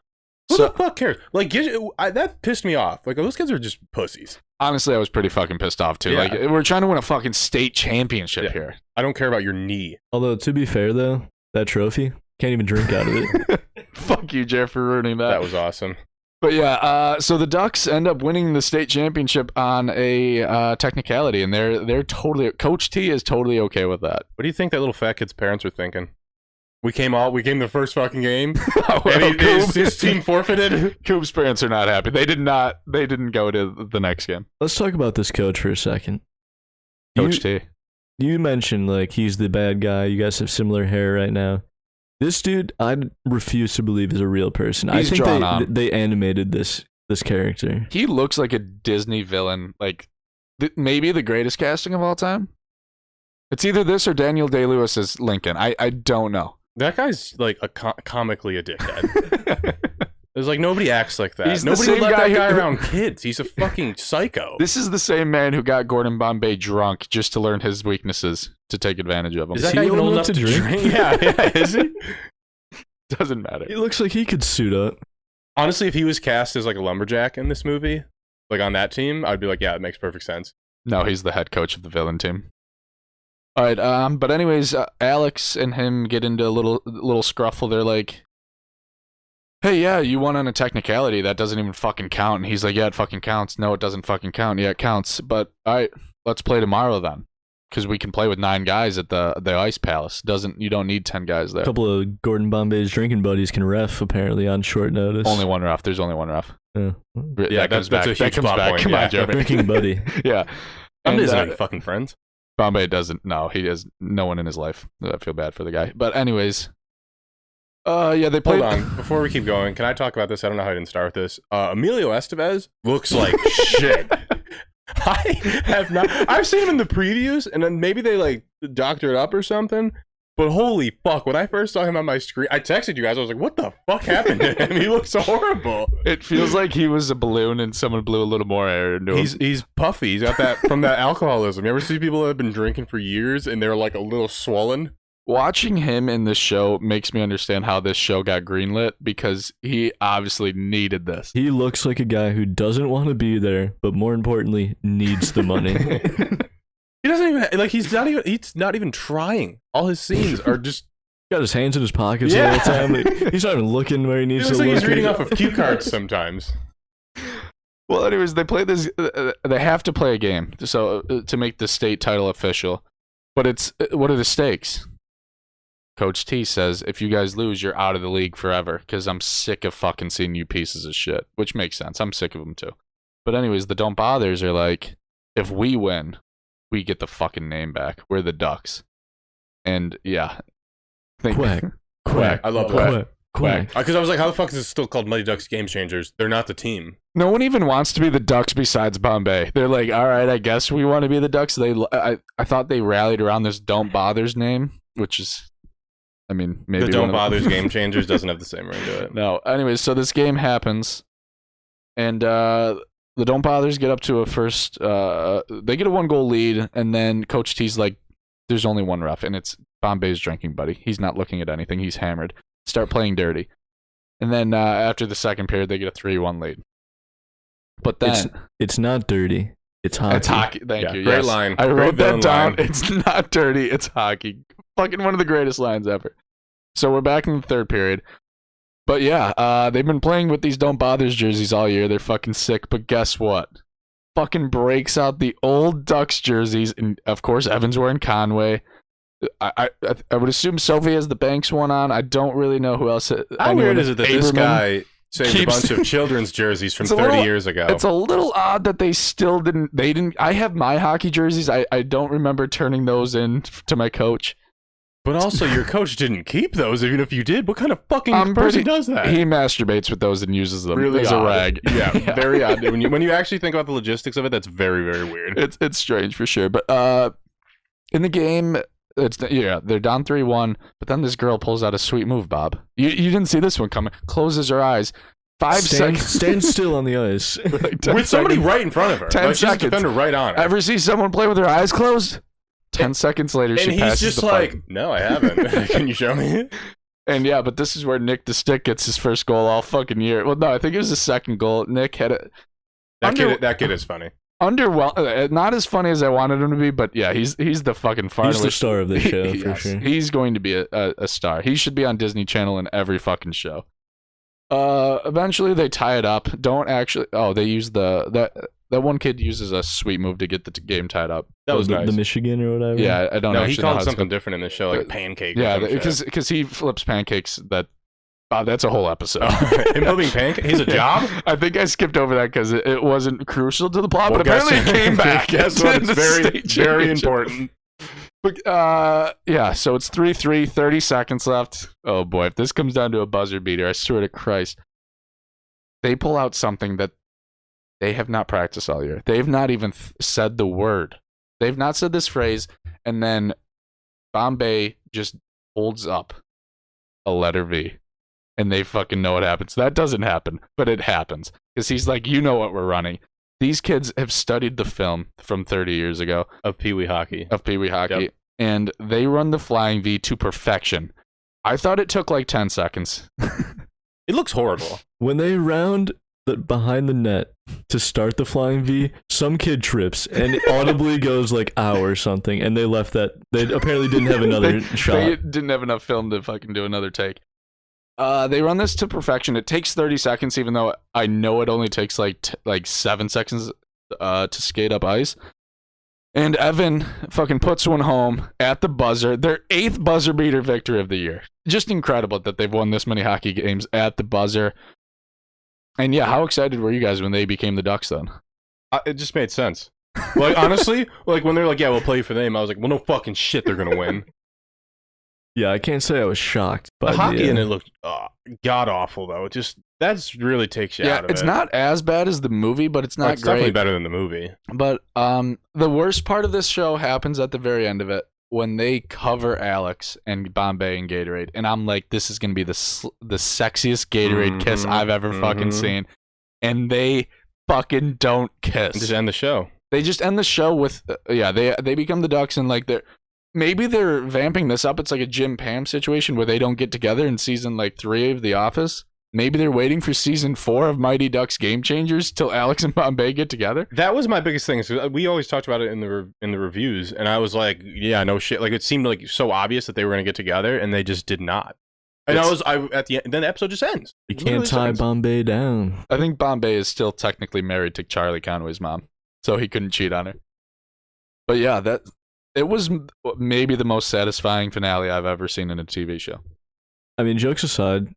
Who So the fuck cares? Like, that pissed me off. Like, those kids are just pussies. honestly, I was pretty fucking pissed off too. Yeah. Like, we're trying to win a fucking state championship Yeah. here. I don't care about your knee. Although, to be fair, though, that trophy, can't even drink out of it. Fuck you, Jeff, for ruining that. That was awesome. But yeah, so the Ducks end up winning the state championship on a technicality, and they're totally. Coach T is totally okay with that. What do you think that little fat kid's parents are thinking? We came the first fucking game, Well, and his team forfeited. Coop's parents are not happy. They didn't go to the next game. Let's talk about this coach for a second. Coach T. You mentioned, like, he's the bad guy. You guys have similar hair right now. This dude, I refuse to believe is a real person. He's I think drawn on. they animated this character. He looks like a Disney villain, like maybe the greatest casting of all time. It's either this or Daniel Day-Lewis as Lincoln. I don't know. That guy's like comically a dickhead. There's like nobody acts like that. He's the Nobody same would let guy that guy who- around kids. He's a fucking psycho. This is the same man who got Gordon Bombay drunk just to learn his weaknesses to take advantage of him. Is that he guy even old old enough enough to to drink? drink? Yeah, is he? Doesn't matter. He looks like he could suit up. Honestly, if he was cast as like a lumberjack in this movie, like on that team, I'd be like, yeah, it makes perfect sense. No, he's the head coach of the villain team. All right, but anyways, Alex and him get into a little scruffle. They're like, "Hey, yeah, you won on a technicality. That doesn't even fucking count." And he's like, "Yeah, it fucking counts." "No, it doesn't fucking count." "Yeah, it counts." "But all right, let's play tomorrow then, because we can play with 9 guys at the Ice Palace. You don't need 10 guys there. A couple of Gordon Bombay's drinking buddies can ref, apparently, on short notice. Only one ref. There's only one ref. Yeah. Yeah, that comes that's back. a That huge comes plot back. point, Come yeah. on, Jeremy. Drinking buddy. Yeah. I'm And, not any fucking friends. Bombay doesn't. No, he has no one in his life. I feel bad for the guy. But anyways, yeah, they played. Hold on, before we keep going, can I talk about this? I don't know how I didn't start with this. Emilio Estevez looks like shit. I have not. I've seen him in the previews, and then maybe they like doctor it up or something. But holy fuck, when I first saw him on my screen, I texted you guys. I was like, "What the fuck happened to him? He looks horrible." It feels like he was a balloon and someone blew a little more air into him. He's puffy. He's got that from that alcoholism. You ever see people that have been drinking for years and they're like a little swollen? Watching him in this show makes me understand how this show got greenlit, because he obviously needed this. He looks like a guy who doesn't want to be there, but more importantly, needs the money. He doesn't even like. He's not even trying. All his scenes are just. Got his hands in his pockets Yeah. all the time. Like, he's not even looking where he He needs looks to like look. he's reading off of cue cards sometimes. Well, anyways, they play this. They have to play a game to make the state title official. But what are the stakes? Coach T says, if you guys lose, you're out of the league forever, because I'm sick of fucking seeing you pieces of shit. Which makes sense. I'm sick of them too. But anyways, the Don't Bothers are like, if we win, we get the fucking name back. We're the Ducks. And yeah. Quack. Quack. I love Quack. that. Quack. Because I was like, how the fuck is this still called Mighty Ducks Game Changers? They're not the team. No one even wants to be the Ducks besides Bombay. They're like, all right, I guess we want to be the Ducks. I thought they rallied around this Don't Bothers name, which is, I mean, maybe The Don't one of Bothers Game Changers doesn't have the same ring to it. No. Anyways, so this game happens, and the Don't Bothers get up to a first. They get a 1-goal lead, and then Coach T's like, "There's only one ref, and it's Bombay's drinking buddy. He's not looking at anything. He's hammered. Start playing dirty." And then after the second period, they get a 3-1 lead. But then It's not dirty. It's hockey. it's hockey. Thank Yeah, you. great Yes. line. I Great wrote that villain down. line. It's not dirty. It's hockey. Fucking one of the greatest lines ever. So we're back in the third period. But yeah, they've been playing with these Don't Bothers jerseys all year. They're fucking sick. But guess what? Fucking breaks out the old Ducks jerseys, and of course Evan's wearing Conway. I would assume Sophie has the Banks one on. I don't really know who else. How weird is it that this Aberman guy saved keeps- a bunch of children's jerseys from It's a 30 little- years ago? It's a little odd that they still didn't. They didn't. I have my hockey jerseys. I don't remember turning those in to my coach. But also, your coach didn't keep those, even if you did. What kind of fucking I'm person pretty- does that? He masturbates with those and uses them really as odd. a rag. Yeah, very odd. When you actually think about the logistics of it, that's very, very weird. It's strange for sure. But in the game, they're down 3-1. But then this girl pulls out a sweet move, Bob. You didn't see this one coming. Closes her eyes. 5 seconds. Stand still on the ice. Like 10 With somebody seconds. right in front of her. 10 like, she's a seconds. defender right on her. Ever see someone play with their eyes closed? 10 seconds later, and she he's passes just the like, puck. no, I haven't. Can you show me? And yeah, but this is where Nick the Stick gets his first goal all fucking year. Well, no, I think it was his second goal. Nick had it. That kid is funny. Not as funny as I wanted him to be, but yeah, he's the fucking far. He's the star of the show, for Yes, sure. He's going to be a star. He should be on Disney Channel in every fucking show. Eventually they tie it up. They use that one kid uses a sweet move to get the game tied up. That was nice. The Michigan or whatever. Yeah, I don't know. No, he actually know how called it's something called. different in the show, like pancake. Yeah, or some shit. because he flips pancakes. That's a whole episode. Him flipping pancake. He's a job. I think I skipped over that because it wasn't crucial to the plot, Well, but apparently it came back. Guess what? in It's the very, state very championship. important. But, yeah, so it's 3-3, 30 seconds left. Oh boy, if this comes down to a buzzer beater, I swear to Christ. They pull out something that they have not practiced all year. They've not even said the word. They've not said this phrase, and then Bombay just holds up a letter V. And they fucking know what happens. That doesn't happen, but it happens. Because he's like, you know what we're running. These kids have studied the film from 30 years ago Of Pee Wee hockey. Yep. And they run the flying V to perfection. I thought it took like 10 seconds. It looks horrible. When they round behind the net to start the flying V, some kid trips and it audibly goes like ow or something, and they left that. They apparently didn't have another shot. They didn't have enough film to fucking do another take. They run this to perfection. It takes 30 seconds, even though I know it only takes like 7 seconds to skate up ice. And Evan fucking puts one home at the buzzer. Their 8th buzzer beater victory of the year. Just incredible that they've won this many hockey games at the buzzer. And yeah, how excited were you guys when they became the Ducks then? It just made sense. Like, honestly, like when they're like, yeah, we'll play for them, I was like, well, no fucking shit, they're going to win. Yeah, I can't say I was shocked by The hockey in it looked god awful, though. It just, that really takes you out of it. It's not as bad as the movie, but it's not It's definitely great. better than the movie. But the worst part of this show happens at the very end of it when they cover Alex and Bombay and Gatorade, and I'm like, this is gonna be the sexiest Gatorade kiss I've ever fucking seen, and they fucking don't kiss. Just end the show. They just end the show with they become the Ducks, and like they're vamping this up. It's like a Jim Pam situation where they don't get together in season like 3 of The Office. Maybe they're waiting for season 4 of Mighty Ducks Game Changers till Alex and Bombay get together. That was my biggest thing. So we always talked about it in the reviews, and I was like, yeah, no shit. Like, it seemed like so obvious that they were going to get together, and they just did not. And at the end, then the episode just ends. You can't tie Bombay down. I think Bombay is still technically married to Charlie Conway's mom, so he couldn't cheat on her. But yeah, it was maybe the most satisfying finale I've ever seen in a TV show. I mean, jokes aside,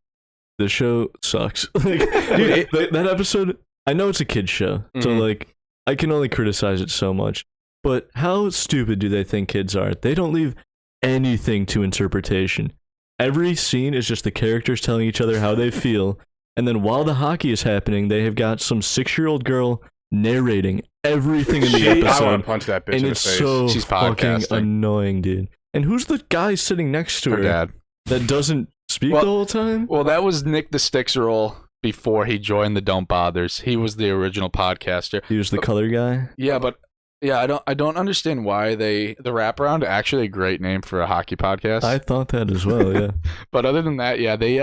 the show sucks. Like, dude, that episode, I know it's a kid's show, so like, I can only criticize it so much. But how stupid do they think kids are? They don't leave anything to interpretation. Every scene is just the characters telling each other how they feel, and then while the hockey is happening, they have got some 6-year-old girl narrating everything in the I episode. want to punch that bitch And in the it's face. so She's fucking podcasting. annoying, dude. And who's the guy sitting next to Her her dad. that doesn't speak the whole time? Well, that was Nick the Stick's role before he joined the Don't Bothers. He was the original podcaster. He was the color guy. Yeah, but I don't understand why the Wraparound, actually a great name for a hockey podcast. I thought that as well, yeah. But other than that, yeah, they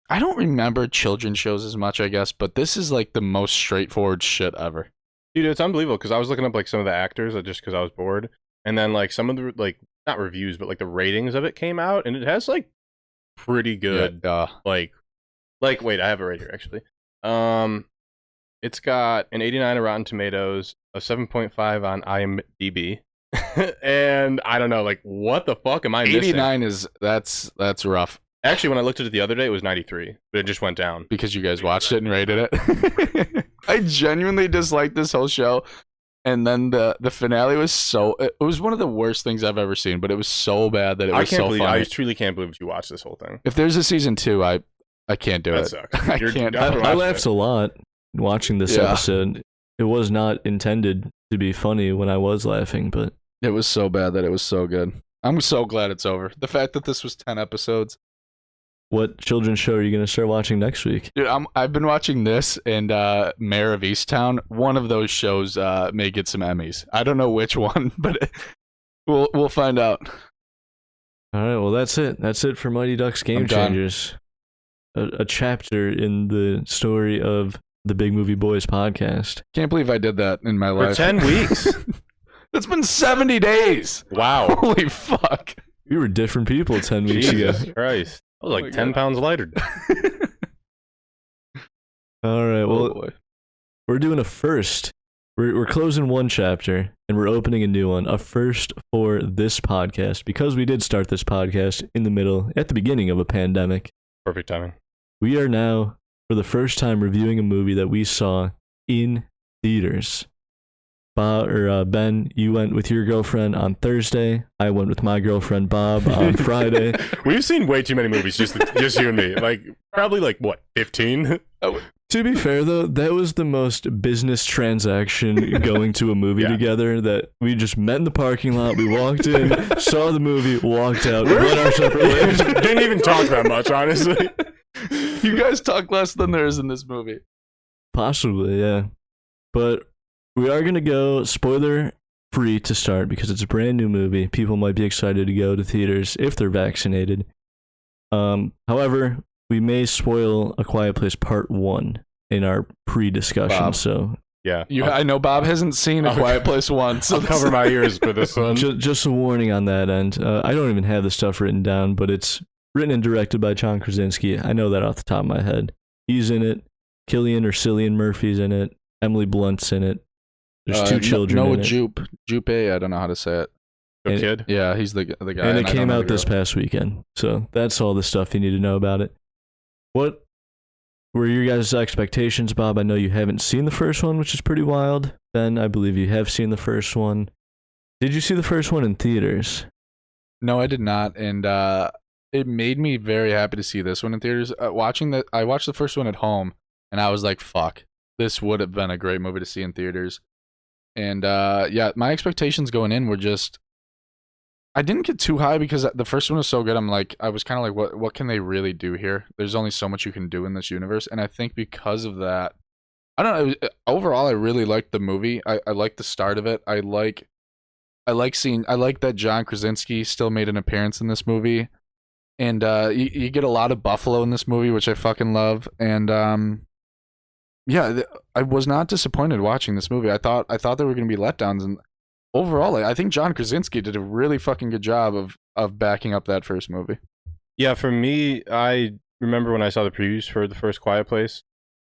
I don't remember children's shows as much, I guess, but this is like the most straightforward shit ever. Dude, it's unbelievable because I was looking up like some of the actors just because I was bored, and then like some of the like not reviews but like the ratings of it came out, and it has like pretty good like wait, I have it right here actually. It's got an 89 on Rotten Tomatoes, a 7.5 on IMDb, and I don't know, like what the fuck am I missing? 89 is that's rough. Actually, when I looked at it the other day, it was 93, but it just went down. Because you guys watched it and rated it. I genuinely disliked this whole show. And then the finale was it was one of the worst things I've ever seen, but it was so bad that it was so funny. I truly can't believe you watched this whole thing. If there's a season 2, I can't do That it. sucks. I can't. I laughed a lot watching this episode. It was not intended to be funny when I was laughing, but It was so bad that it was so good. I'm so glad it's over. The fact that this was 10 episodes, What children's show are you gonna start watching next week? Dude, I've been watching this and Mayor of Easttown. One of those shows may get some Emmys. I don't know which one, but we'll find out. All right, well that's it. That's it for Mighty Ducks Game I'm done. Changers. A chapter in the story of the Big Movie Boys podcast. Can't believe I did that in my For life. 10 weeks. It's been 70 days. Wow. Holy fuck. We were different people 10 weeks ago. Jesus Christ. I was Oh like my 10 God. pounds lighter. All right, well, Oh boy. we're doing a first. We're closing one chapter and we're opening a new one. A first for this podcast because we did start this podcast in the middle, at the beginning of a pandemic. Perfect timing. We are now, for the first time, reviewing a movie that we saw in theaters. Ben, you went with your girlfriend on Thursday. I went with my girlfriend Bob on Friday. We've seen way too many movies, just you and me. Like, probably like, what, 15? To be fair, though, that was the most business transaction going to a movie Yeah. together that we just met in the parking lot. We walked in, saw the movie, walked out, went our separate ways. Didn't even talk that much, honestly. You guys talk less than there is in this movie. Possibly, yeah. But we are going to go spoiler free to start because it's a brand new movie. People might be excited to go to theaters if they're vaccinated. However, we may spoil A Quiet Place Part 1 in our pre-discussion, Bob. so Yeah. I know Bob hasn't seen A Quiet Place once. So I'll cover my ears for this one. just a warning on that end. I don't even have the stuff written down, but it's written and directed by John Krasinski. I know that off the top of my head. He's in it. Cillian Murphy's in it. Emily Blunt's in it. There's two children Noah in it. Jupe, I don't know how to say it. The And- kid. Yeah, he's the guy. And it I came don't know out the this girl. past weekend. So that's all the stuff you need to know about it. What were your guys' expectations, Bob? I know you haven't seen the first one, which is pretty wild. Ben, I believe you have seen the first one. Did you see the first one in theaters? No, I did not, and it made me very happy to see this one in theaters. I watched the first one at home, and I was like, "Fuck, this would have been a great movie to see in theaters." And yeah, my expectations going in were just, I didn't get too high because the first one was so good. I was kind of like, what can they really do here? There's only so much you can do in this universe, and I think because of that, I don't know. Overall, I really liked the movie. I like the start of it. I like that John Krasinski still made an appearance in this movie, and you get a lot of Buffalo in this movie, which I fucking love. And yeah, I was not disappointed watching this movie. I thought there were gonna be letdowns, and overall, I think John Krasinski did a really fucking good job of backing up that first movie. Yeah, for me, I remember when I saw the previews for the first Quiet Place,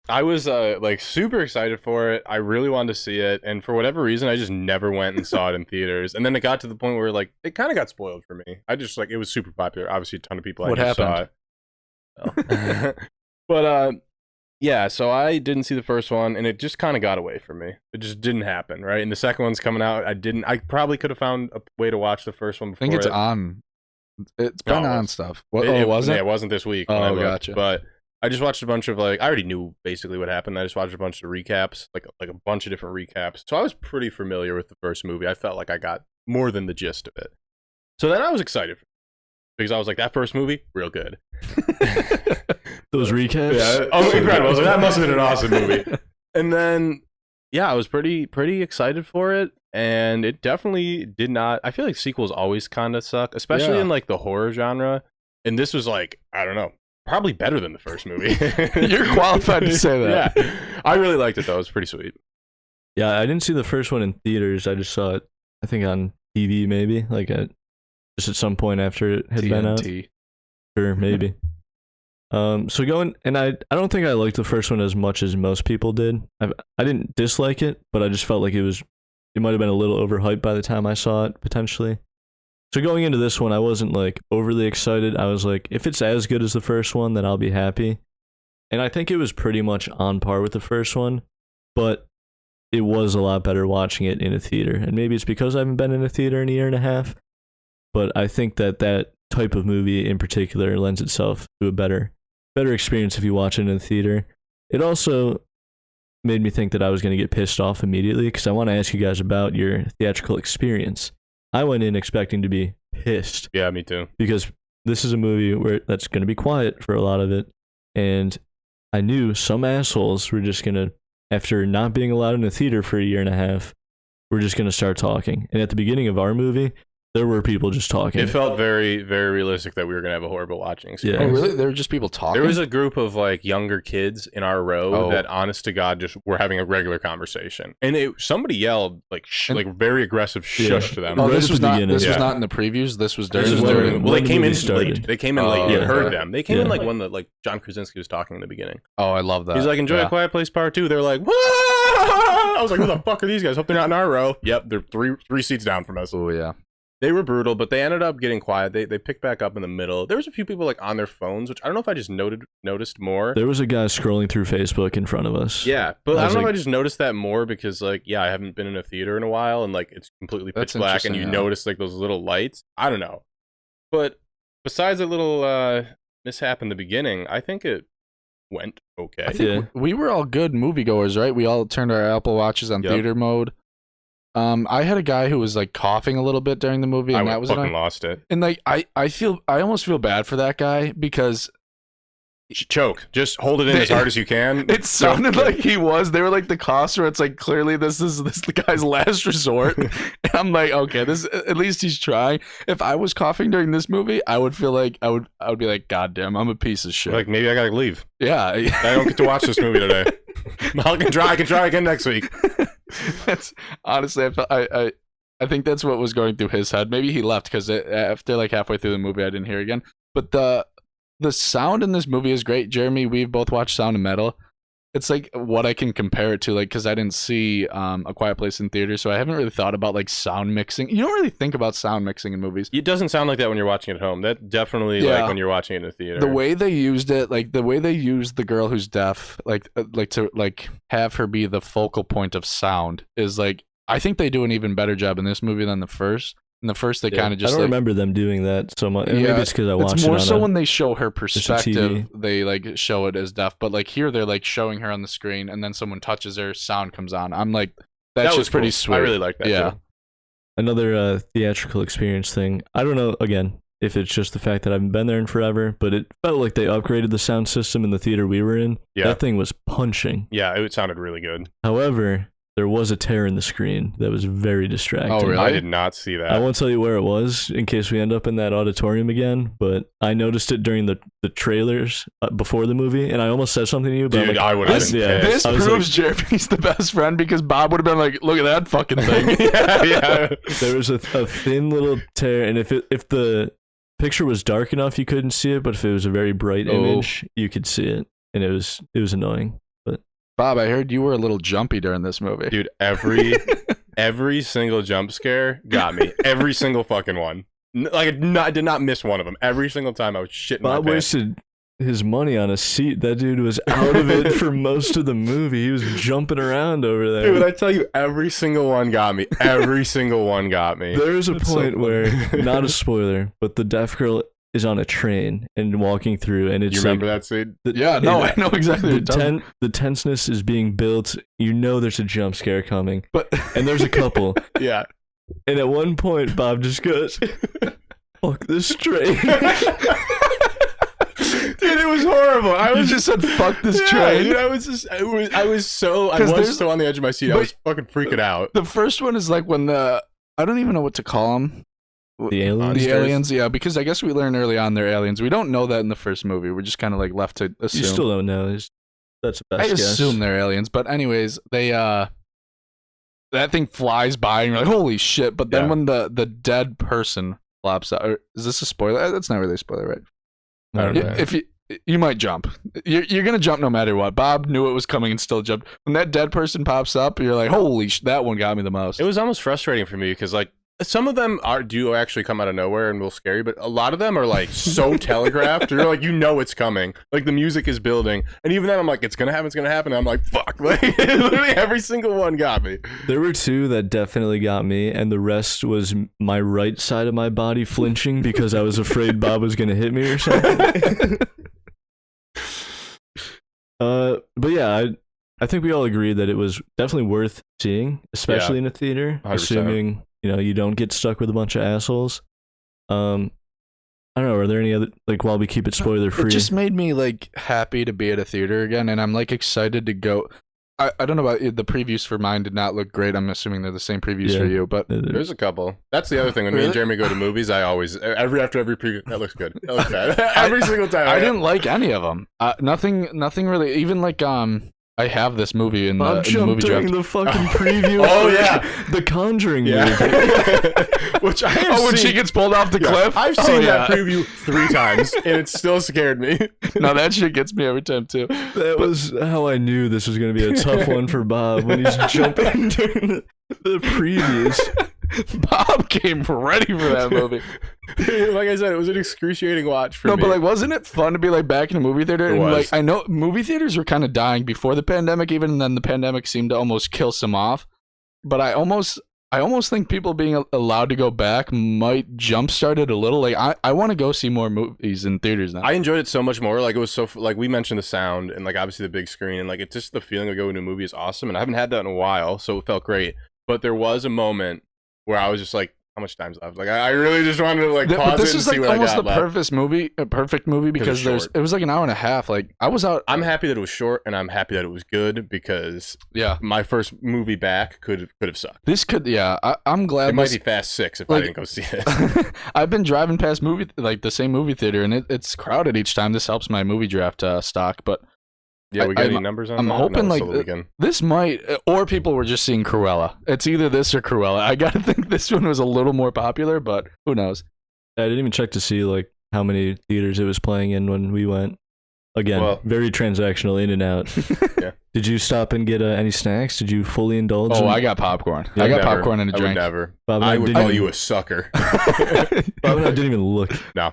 I was like super excited for it. I really wanted to see it, and for whatever reason, I just never went and saw it in theaters. And then it got to the point where like it kind of got spoiled for me. I just like it was super popular. Obviously, a ton of people. What happened? Saw it. But yeah, so I didn't see the first one, and it just kind of got away from me. It just didn't happen, right? And the second one's coming out. I probably could have found a way to watch the first one I before. think it's it. on. It's been No, on it's- stuff. What, It wasn't? Yeah, it wasn't this week. when Oh, I looked, gotcha. But I just watched a bunch of like I already knew basically what happened. I just watched a bunch of recaps, like a bunch of different recaps. So I was pretty familiar with the first movie. I felt like I got more than the gist of it. So then I was excited because I was like, that first movie, real good. Those recaps? Yeah, oh, incredible! I was like, that must have been an awesome movie. And then, yeah, I was pretty excited for it, and it definitely did not. I feel like sequels always kind of suck, especially Yeah. in like the horror genre. And this was like, I don't know, probably better than the first movie. You're qualified to say that. Yeah, I really liked it though. It was pretty sweet. Yeah, I didn't see the first one in theaters. I just saw it, I think, on TV maybe, just at some point after it had been out. TNT. Sure, maybe. So going, and I don't think I liked the first one as much as most people did. I didn't dislike it, but I just felt like it might have been a little overhyped by the time I saw it, potentially. So going into this one, I wasn't like overly excited. I was like, if it's as good as the first one, then I'll be happy. And I think it was pretty much on par with the first one, but it was a lot better watching it in a theater. And maybe it's because I haven't been in a theater in a year and a half, but I think that type of movie in particular lends itself to a better experience if you watch it in a theater. It also made me think that I was going to get pissed off immediately because I want to ask you guys about your theatrical experience. I went in expecting to be pissed Yeah, me too. because this is a movie where that's going to be quiet for a lot of it. And I knew some assholes were just going to, after not being allowed in a theater for a year and a half, we're just going to start talking. And at the beginning of our movie, there were people just talking. It felt very, very realistic that we were going to have a horrible watching experience. Oh, really? There were just people talking? There was a group of like younger kids in our row that, honest to God, just were having a regular conversation, and somebody yelled like very aggressive shush to them. Oh, Right this at was the not. beginning. This was Yeah. not in the previews. This was during. This was when- during, well, when they the came movie in started. late. They came in late. Oh, You okay. heard them. They came in Yeah. like when like John Krasinski was talking in the beginning. Oh, I love that. He's like, "Enjoy Yeah. A Quiet Place Part 2." They're like, "Whoa!" I was like, "Who the fuck are these guys? Hope they're not in our row." Yep, they're three seats down from us. Oh yeah. They were brutal, but they ended up getting quiet. They picked back up in the middle. There was a few people like on their phones, which I don't know if I just noticed more. There was a guy scrolling through Facebook in front of us. Yeah, but I I was don't know like- if I just noticed that more because like, yeah, I haven't been in a theater in a while and like it's completely pitch That's black and you interesting, yeah. notice like those little lights. I don't know. But besides a little mishap in the beginning, I think it went okay. I think Yeah. we were all good moviegoers, right? We all turned our Apple Watches on Yep. theater mode. I had a guy who was like coughing a little bit during the movie, and I that was fucking annoying. lost it. And like I almost feel bad for that guy because Choke. Just hold it in as hard as you can. it sounded like he was. They were like the coughs where it's like clearly this is the guy's last resort. And I'm like, okay, this at least he's trying. If I was coughing during this movie, I would feel like I would be like, God damn, I'm a piece of shit. Like maybe I gotta leave. yeah. I don't get to watch this movie today. I can try again next week. That's honestly, I think that's what was going through his head. Maybe he left because after like halfway through the movie, I didn't hear it again. But the sound in this movie is great. Jeremy, we've both watched Sound of Metal. It's like what I can compare it to, like, because I didn't see A Quiet Place in theater, so I haven't really thought about like sound mixing. You don't really think about sound mixing in movies. It doesn't sound like that when you're watching it at home. That definitely Yeah. like when you're watching it in a theater. The way they used it, like the way they used the girl who's deaf, like to like have her be the focal point of sound is like, I think they do an even better job in this movie than the first. In the first, they kind of just I don't like, remember them doing that so much. Maybe it's because I watched it's it more on so a, when they show her a perspective, TV. they like show it as deaf. But like here, they're like showing her on the screen, and then someone touches her, sound comes on. I'm like, that's That was just pretty cool. sweet. I really like that. Yeah. too. Another theatrical experience thing. I don't know, again, if it's just the fact that I haven't been there in forever, but it felt like they upgraded the sound system in the theater we were in. Yeah. That thing was punching. Yeah, it sounded really good. However, there was a tear in the screen that was very distracting. Oh, really? I did not see that. I won't tell you where it was in case we end up in that auditorium again, but I noticed it during the trailers before the movie, and I almost said something to you about Dude, like, I would have This, been yeah. this I was proves Jeremy's the best friend because Bob would have been like, look at that fucking thing. yeah. there was a thin little tear, and if the picture was dark enough, you couldn't see it, but if it was a very bright Oh. image, you could see it, and it was annoying. Bob, I heard you were a little jumpy during this movie. Dude, every single jump scare got me. Every single fucking one. I did not miss one of them. Every single time I was shitting my Bob pants. wasted his money on a seat. That dude was out of it for most of the movie. He was jumping around over there. Dude, I tell you, every single one got me. Every single one got me. There was a It's so point funny. where, not a spoiler, but the deaf girl is on a train and walking through, and it's You remember like, that scene? Yeah, no, I know exactly what you're talking the tenseness is being built. You know there's a jump scare coming, But and there's a couple. Yeah. And at one point, Bob just goes, "Fuck this train." Dude, it was horrible. I you was just said fuck this yeah, train. Dude, I was so 'Cause there's- so on the edge of my seat. I but- was fucking freaking out. The first one is like when I don't even know what to call them. The aliens. Monsters. The aliens, yeah, because I guess we learned early on they're aliens. We don't know that in the first movie. We're just kind of like left to assume. You still don't know. That's the best I guess. assume they're aliens, but anyways, they that thing flies by and you're like, holy shit! But then Yeah. when the dead person flops out, or, is this a spoiler? That's not really a spoiler, right? I don't know. If you might jump, you're gonna jump no matter what. Bob knew it was coming and still jumped. When that dead person pops up, you're like, holy that one got me the most. It was almost frustrating for me because like some of them do actually come out of nowhere and will scare you, but a lot of them are like so telegraphed. You're like, you know it's coming. Like the music is building, and even then I'm like, it's gonna happen. And I'm like, fuck. Like literally every single one got me. There were two that definitely got me, and the rest was my right side of my body flinching because I was afraid Bob was gonna hit me or something. But yeah, I think we all agreed that it was definitely worth seeing, especially in a theater, 100%. assuming you don't get stuck with a bunch of assholes. I don't know. Are there any other, like, while we keep it spoiler free? It just made me like happy to be at a theater again, and I'm like excited to go. I don't know about you, the previews for mine did not look great. I'm assuming they're the same previews for you, but There's a couple. That's the other thing. When me and Jeremy go to movies, I always after every preview, that looks good. That looks bad. Every single time. I didn't like any of them. Nothing really. Even like I have this movie in the movie draft. during the fucking preview. Oh, yeah. The Conjuring movie. Which I have when seen. she gets pulled off the cliff. I've seen that preview 3 times, and it still scared me. No, that shit gets me every time too. That was how I knew this was going to be a tough one for Bob when he's jumping during the previews. Bob came ready for that movie. Like I said, it was an excruciating watch for me. No, but like, wasn't it fun to be like back in a movie theater? It And was. like, I know movie theaters were kind of dying before the pandemic, even, and then the pandemic seemed to almost kill some off. But I almost think people being allowed to go back might jumpstart it a little. Like, I want to go see more movies in theaters now. I enjoyed it so much more. Like, it was so, like, we mentioned the sound and, like, obviously the big screen, and, like, it's just the feeling of going to a movie is awesome. And I haven't had that in a while, so it felt great. But there was a moment where I was just like, how much time's left? Like, I really just wanted to, like, pause but this it and is see like what almost I the got left. perfect movie because it's short. it was like an hour and a half. Like, I was out. I'm happy that it was short, and I'm happy that it was good because Yeah, my first movie back could have sucked. this could. Yeah, I'm glad. It might be Fast 6 if I like- didn't go see it. I've been driving past the same movie theater, and it's crowded each time. This helps my movie draft stock, but Yeah, we got I'm- any numbers on I'm that? hoping, No, like, it's still the weekend. this might, or people were just seeing Cruella. It's either this or Cruella. I gotta think this one was a little more popular, but who knows? I didn't even check to see like how many theaters it was playing in when we went. Again, Well- very transactional, in and out. Yeah. Did you stop and get any snacks? Did you fully indulge? Oh, in- I got popcorn. Yeah, I got Never. popcorn and a I would drink. never. Bob, I would didn't call even- you a sucker. Bob and I didn't even look. No.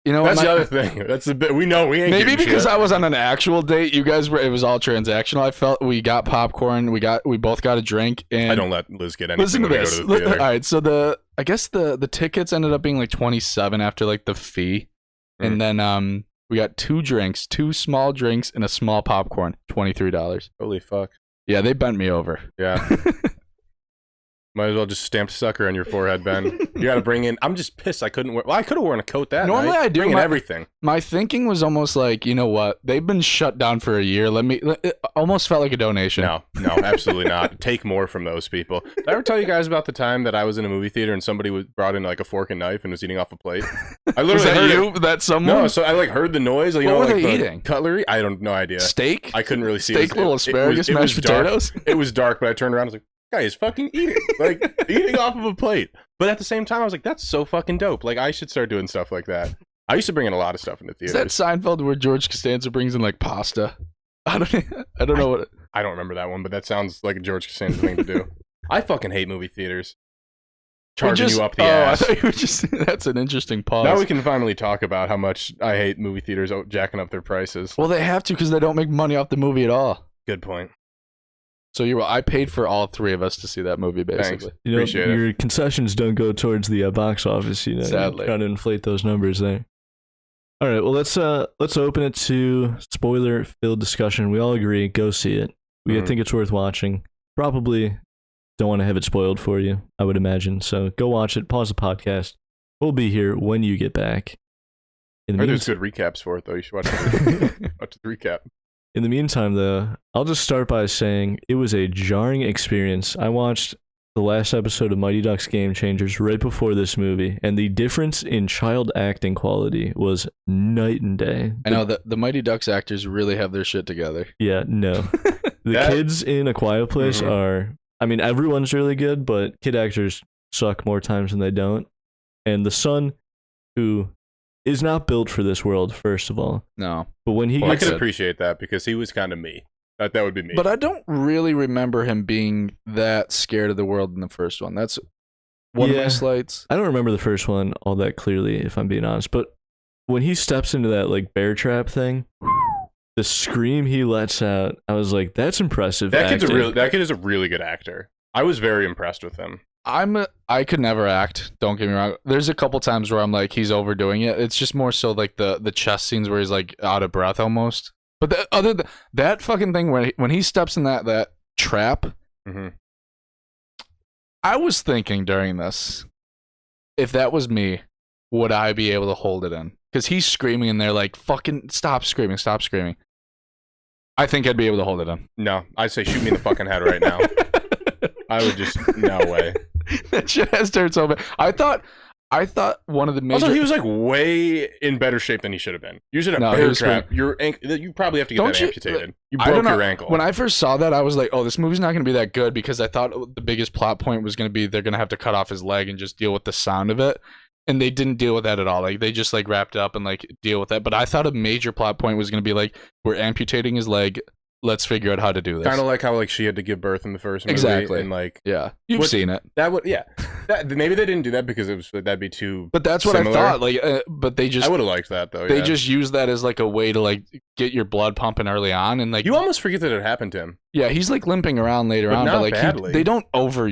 You know what? That's the other thing. That's the bit. We know we ain't Maybe getting because shit. I was on an actual date, you guys were. It was all transactional. I felt we got popcorn. We both got a drink, and I don't let Liz get anything listen to when this. we go to the theater. All right, so I guess the tickets ended up being like 27 after like the fee, and then we got 2 drinks, 2 small drinks, and a small popcorn, $23. Holy fuck. Yeah, they bent me over. Yeah. Might as well just stamp sucker on your forehead, Ben. You got to bring in. I'm just pissed I couldn't wear. Well, I could have worn a coat that Normally night. I do. Bring in My- everything. My thinking was almost like, you know what? They've been shut down for a year. It almost felt like a donation. No, absolutely not. Take more from those people. Did I ever tell you guys about the time that I was in a movie theater and somebody brought in like a fork and knife and was eating off a plate? I literally Was that heard you? it. That someone? No, so I like heard the noise. Like, you What know, were like they the eating? Cutlery? I don't no idea. Steak? I couldn't really see. Steak, It little was- asparagus, it was mashed dark. potatoes? It was dark, but I turned around and was like, guy is fucking eating. Like, eating off of a plate. But at the same time, I was like, that's so fucking dope. Like, I should start doing stuff like that. I used to bring in a lot of stuff into Is theaters. that Seinfeld where George Costanza brings in like pasta? I don't know what. I don't remember that one, but that sounds like a George Costanza thing to do. I fucking hate movie theaters. Charging you up the ass. I thought you were just. That's an interesting pause. Now we can finally talk about how much I hate movie theaters jacking up their prices. Well, they have to because they don't make money off the movie at all. Good point. So I paid for all 3 of us to see that movie, basically. Thanks. You know, Appreciate it. your concessions don't go towards the box office. You know, Sadly. You're trying to inflate those numbers there. All right, well let's open it to spoiler-filled discussion. We all agree, go see it. We Mhm. think it's worth watching. Probably don't want to have it spoiled for you, I would imagine. So go watch it. Pause the podcast. We'll be here when you get back. In I the, heard there's meantime, good recaps for it, though. You should watch the, watch the recap. in the meantime, though, I'll just start by saying it was a jarring experience. I watched the last episode of Mighty Ducks Game Changers right before this movie, and the difference in child acting quality was night and day. I know the Mighty Ducks actors really have their shit together. Yeah, no. The That- kids in A Quiet Place Mhm. are, I mean, everyone's really good, but kid actors suck more times than they don't. And the son, who is not built for this world, first of all, No, but when he Well, I gets could appreciate that because he was kind of me. That would be me. but I don't really remember him being that scared of the world in the first one. That's one of Yeah. my slights. I don't remember the first one all that clearly, if I'm being honest, but when he steps into that like bear trap thing, the scream he lets out, I was like, that's impressive. that acting. kid is a really good actor. I was very impressed with him. I could never act. Don't get me wrong. There's a couple times where I'm like, he's overdoing it. It's just more so like the chess scenes where he's like out of breath almost. But that fucking thing when he steps in that trap, Mhm. I was thinking during this, if that was me, would I be able to hold it in? Because he's screaming and they're like, fucking stop screaming, stop screaming. I think I'd be able to hold it in. No, I'd say shoot me in the fucking head right now. I would just, no way. That shit has turned so bad. I thought one of the major... Also, he was like way in better shape than he should have been. Usually a bear trap, you probably have to get that amputated. You broke your ankle. When I first saw that, I was like, oh, this movie's not going to be that good because I thought the biggest plot point was going to be they're going to have to cut off his leg and just deal with the sound of it. And they didn't deal with that at all. Like, they just like wrapped it up and like deal with that. But I thought a major plot point was going to be like, we're amputating his leg. Let's figure out how to do this. Kind of like how like she had to give birth in the first movie. Exactly. And like, yeah, you've seen it. That would, yeah. Maybe they didn't do that because it was that'd be too. But that's what similar. I thought. Like, but they just. I would have liked that though. They just used that as like a way to like get your blood pumping early on, and like you almost forget that it happened to him. Yeah, he's like limping around later on, but like they don't over.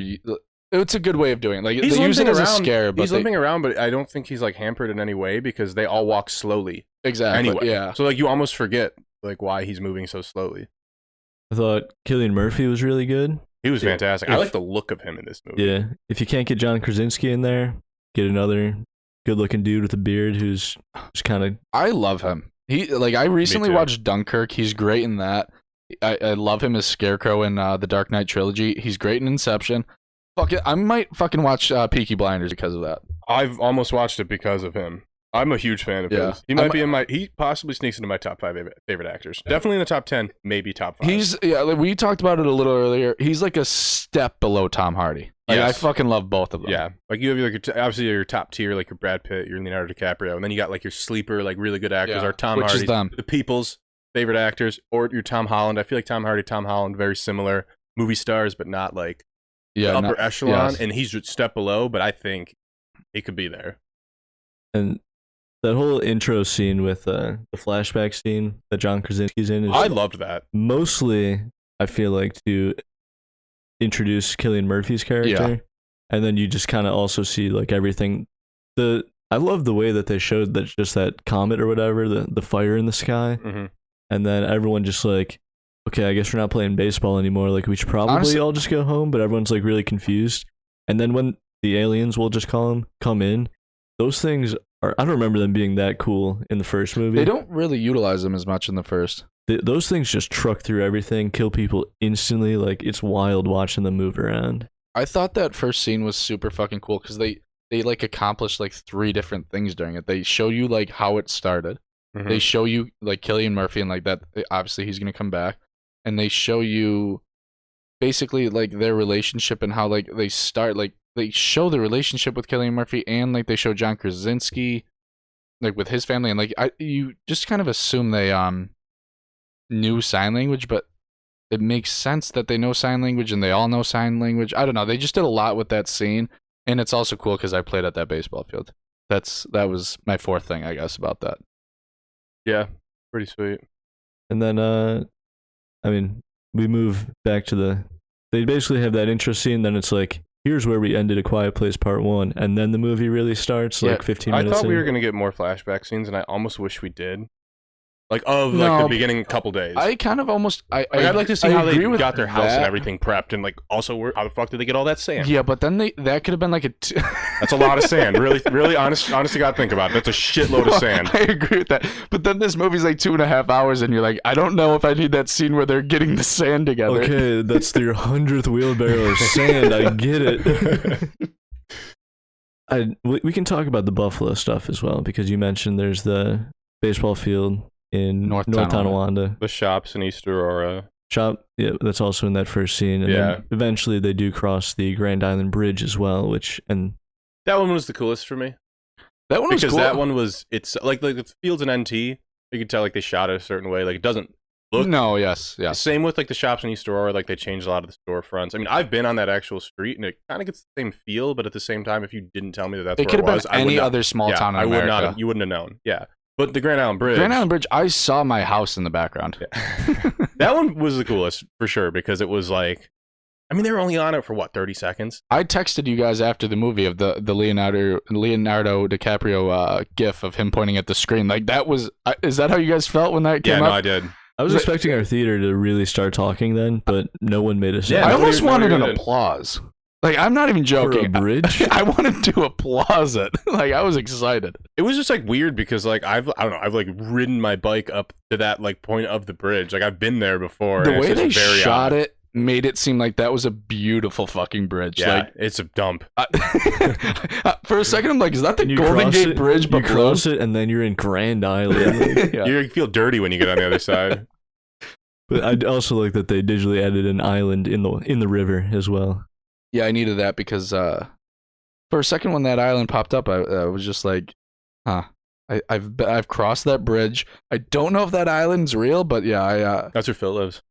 It's a good way of doing it. Like they use it as a scare, but he's limping around, but I don't think he's like hampered in any way because they all walk slowly. Exactly. Anyway, yeah. So like you almost forget like why he's moving so slowly. I thought Cillian Murphy was really good. He was fantastic. I like the look of him in this movie. Yeah. If you can't get John Krasinski in there, get another good-looking dude with a beard who's just kind of... I love him. I recently watched Dunkirk. He's great in that. I love him as Scarecrow in the Dark Knight trilogy. He's great in Inception. Fuck it, I might fucking watch Peaky Blinders because of that. I've almost watched it because of him. I'm a huge fan of his. He might be in my. He possibly sneaks into my top 5 favorite actors. Definitely in the top 10, maybe top 5. Like we talked about it a little earlier. He's like a step below Tom Hardy. Like, yes. I fucking love both of them. Yeah, like you have like obviously your top tier, like your Brad Pitt, your Leonardo DiCaprio, and then you got like your sleeper, like really good actors are Tom Hardy, the people's favorite actors, or your Tom Holland. I feel like Tom Hardy, Tom Holland, very similar movie stars, but not like upper echelon. Yes. And he's just step below, but I think he could be there. And that whole intro scene with the flashback scene that John Krasinski's in, I loved that. Mostly, I feel like to introduce Cillian Murphy's character, and then you just kind of also see like everything. I love the way that they showed that just that comet or whatever, the fire in the sky, and then everyone just like, okay, I guess we're not playing baseball anymore. Like we should probably all just go home, but everyone's like really confused. And then when the aliens, we'll just call them, come in, those things. I don't remember them being that cool in the first movie. They don't really utilize them as much in the first. Those things just truck through everything, kill people instantly. Like, it's wild watching them move around. I thought that first scene was super fucking cool because they like accomplished like 3 different things during it. They show you like how it started. They show you like Cillian Murphy and like that. Obviously, he's gonna come back, and they show you basically like their relationship and how like they start like. They show the relationship with Cillian Murphy and like they show John Krasinski like with his family and like you just kind of assume they knew sign language, but it makes sense that they know sign language and they all know sign language. I don't know. They just did a lot with that scene, and it's also cool because I played at that baseball field. That was my 4th thing, I guess, about that. Yeah, pretty sweet. And then I mean, we move back to they basically have that intro scene, then it's like, here's where we ended A Quiet Place Part 1, and then the movie really starts, like 15 minutes I thought we in. were going to get more flashback scenes, and I almost wish we did. Like, like, the beginning couple days. I kind of almost... I'd like to see how they got their house and everything prepped, and, like, also, how the fuck did they get all that sand? Yeah, but then that could have been, like, That's a lot of sand. Really, honest to God, think about it. That's a shitload of sand. I agree with that. But then this movie's, like, 2.5 hours, and you're like, I don't know if I need that scene where they're getting the sand together. Okay, that's their 100th wheelbarrow of sand. I get it. We can talk about the Buffalo stuff as well, because you mentioned there's the baseball field in North Tonawanda. The shops in East Aurora. That's also in that first scene. And then eventually they do cross the Grand Island Bridge as well, that one was the coolest for me. That one was cool. Because that one was, it's like the fields in NT, you could tell like they shot it a certain way. Like it doesn't look. No, yes. Same with like the shops in East Aurora, like they changed a lot of the storefronts. I mean, I've been on that actual street and it kind of gets the same feel, but at the same time, if you didn't tell me that's where it was, it could have been any other small town in America. You wouldn't have known. Yeah. But the Grand Island Bridge, I saw my house in the background. Yeah. That one was the coolest for sure because it was like, I mean, they were only on it for what, 30 seconds? I texted you guys after the movie of the Leonardo DiCaprio gif of him pointing at the screen. Like that was, is that how you guys felt when that came up? Yeah, no, I did. I was expecting our theater to really start talking then, but no one made a sound. I almost wanted an applause. Like, I'm not even joking. For a bridge? I wanted to applause it. Like, I was excited. It was just like weird because like I don't know, I've like ridden my bike up to that like point of the bridge. Like I've been there before. The and way it's they just very shot odd. it made it seem like that was a beautiful fucking bridge. Yeah, Like, it's a dump. for a second, I'm like, is that the You Golden cross Gate it- Bridge? You But cross it, and then you're in Grand Island. Yeah. You feel dirty when you get on the other side. But I also like that they digitally added an island in the river as well. Yeah, I needed that because for a second when that island popped up, I was just like, huh. I've crossed that bridge. I don't know if that island's real, but yeah, That's where Phil lives.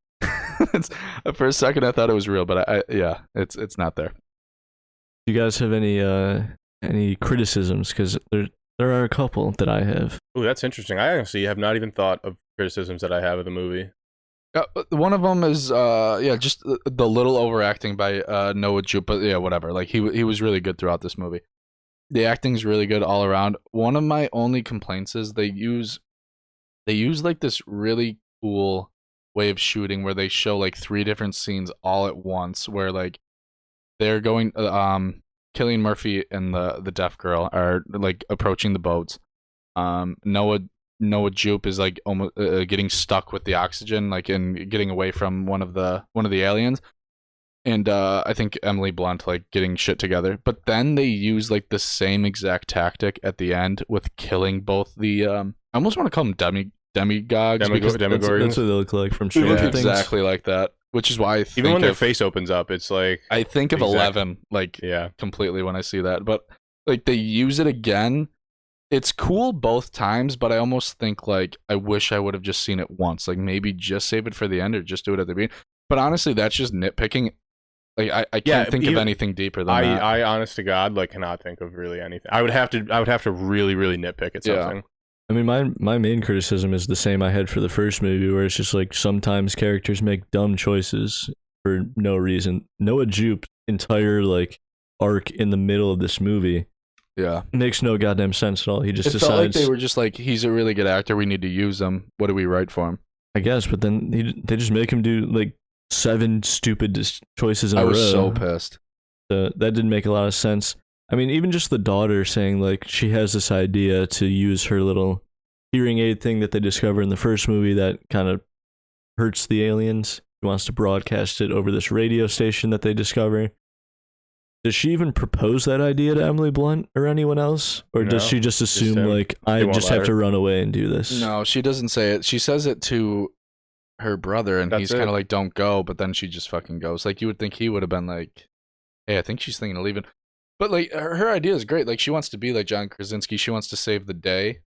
for a second I thought it was real, but it's not there. Do you guys have any criticisms? Because there are a couple that I have. Ooh, that's interesting. I honestly have not even thought of criticisms that I have of the movie. One of them is just the little overacting by Noah Jupe, but yeah, whatever. Like he was really good throughout this movie. The acting's really good all around. One of my only complaints is they use like this really cool way of shooting where they show like 3 different scenes all at once, where like they're going Cillian Murphy and the deaf girl are like approaching the boats. Noah Jupe is like almost getting stuck with the oxygen, like, and getting away from one of the aliens, and I think Emily Blunt like getting shit together. But then they use like the same exact tactic at the end with killing both the I almost want to call them demigods because That's what they look like from they Stranger look Things. exactly like that, which is why I think Even when their of, face opens up, it's like I think of exact- 11 like yeah. completely when I see that. But like they use it again. It's cool both times, but I almost think like I wish I would have just seen it once. Like maybe just save it for the end or just do it at the beginning. But honestly, that's just nitpicking. Like I can't think of anything deeper than that. I honest to God like cannot think of really anything. I would have to really really nitpick at Yeah. something. I mean, my main criticism is the same I had for the first movie, where it's just like sometimes characters make dumb choices for no reason. Noah Jupe's entire like arc in the middle of this movie Yeah. makes no goddamn sense at all. He just It felt like decides, they were just like, he's a really good actor. We need to use him. What do we write for him? I guess, but then they just make him do like 7 stupid choices in a I row. was so pissed. That didn't make a lot of sense. I mean, even just the daughter saying like she has this idea to use her little hearing aid thing that they discover in the first movie that kind of hurts the aliens. She wants to broadcast it over this radio station that they discover. Does she even propose that idea to Emily Blunt or anyone else? Or does No, she just assume him. like, They I won't just let have her. to run away and do this? No, she doesn't say it. She says it to her brother, and That's he's it. kind of like, don't go, but then she just fucking goes. Like, you would think he would have been like, hey, I think she's thinking of leaving. But, like, her idea is great. Like, she wants to be like John Krasinski. She wants to save the day.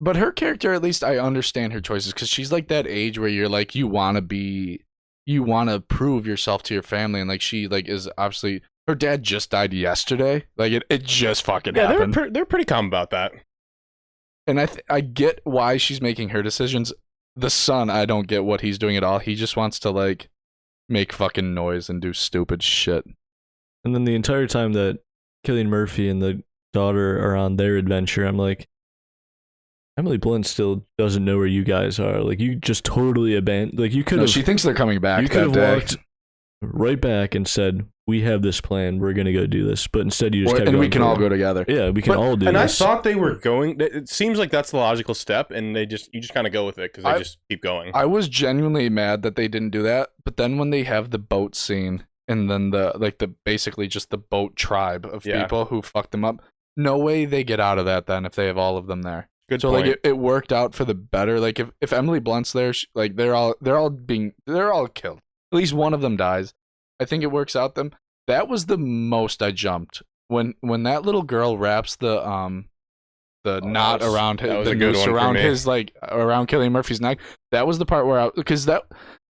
But her character, at least I understand her choices, because she's like that age where you're like, you want to prove yourself to your family. And, like, she, like, is obviously, her dad just died yesterday. Like, it just fucking Yeah, happened. they're pretty calm about that. And I get why she's making her decisions. The son, I don't get what he's doing at all. He just wants to like make fucking noise and do stupid shit. And then the entire time that Cillian Murphy and the daughter are on their adventure, I'm like, Emily Blunt still doesn't know where you guys are. Like, you just totally abandoned. Like, you could No, have. she thinks they're coming back You could that have day. walked right back and said, "We have this plan. We're gonna go do this." But instead, you just kept And we going can all forward. go together. Yeah, we can But- all do and this. I thought they were going. It seems like that's the logical step, and you just kind of go with it because they just keep going. I was genuinely mad that they didn't do that. But then when they have the boat scene and then the basically just the boat tribe of Yeah. people who fucked them up, no way they get out of that then if they have all of them there. Good So point. like it worked out for the better. Like if Emily Blunt's there, like they're all killed. At least one of them dies. I think it works out them. That was the most I jumped when that little girl wraps the knot around that was the a good noose one for around me. his like around Cillian Murphy's neck. That was the part where because that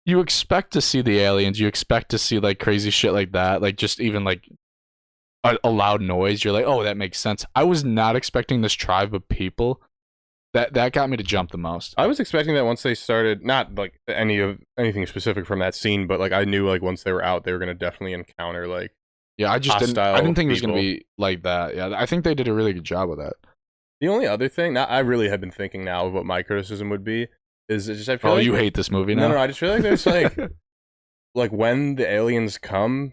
you expect to see the aliens, you expect to see like crazy shit like that, like just even like a loud noise. You're like, oh, that makes sense. I was not expecting this tribe of people. That got me to jump the most. I was expecting that once they started, not like anything specific from that scene, but like I knew like once they were out, they were gonna definitely encounter like Yeah, I just didn't. I hostile didn't think it was gonna people. be like that. Yeah, I think they did a really good job with that. the only other thing. Now I really have been thinking now of what my criticism would be is it's just I feel Oh, like you hate this movie no, now? no, I just feel like there's like like when the aliens come,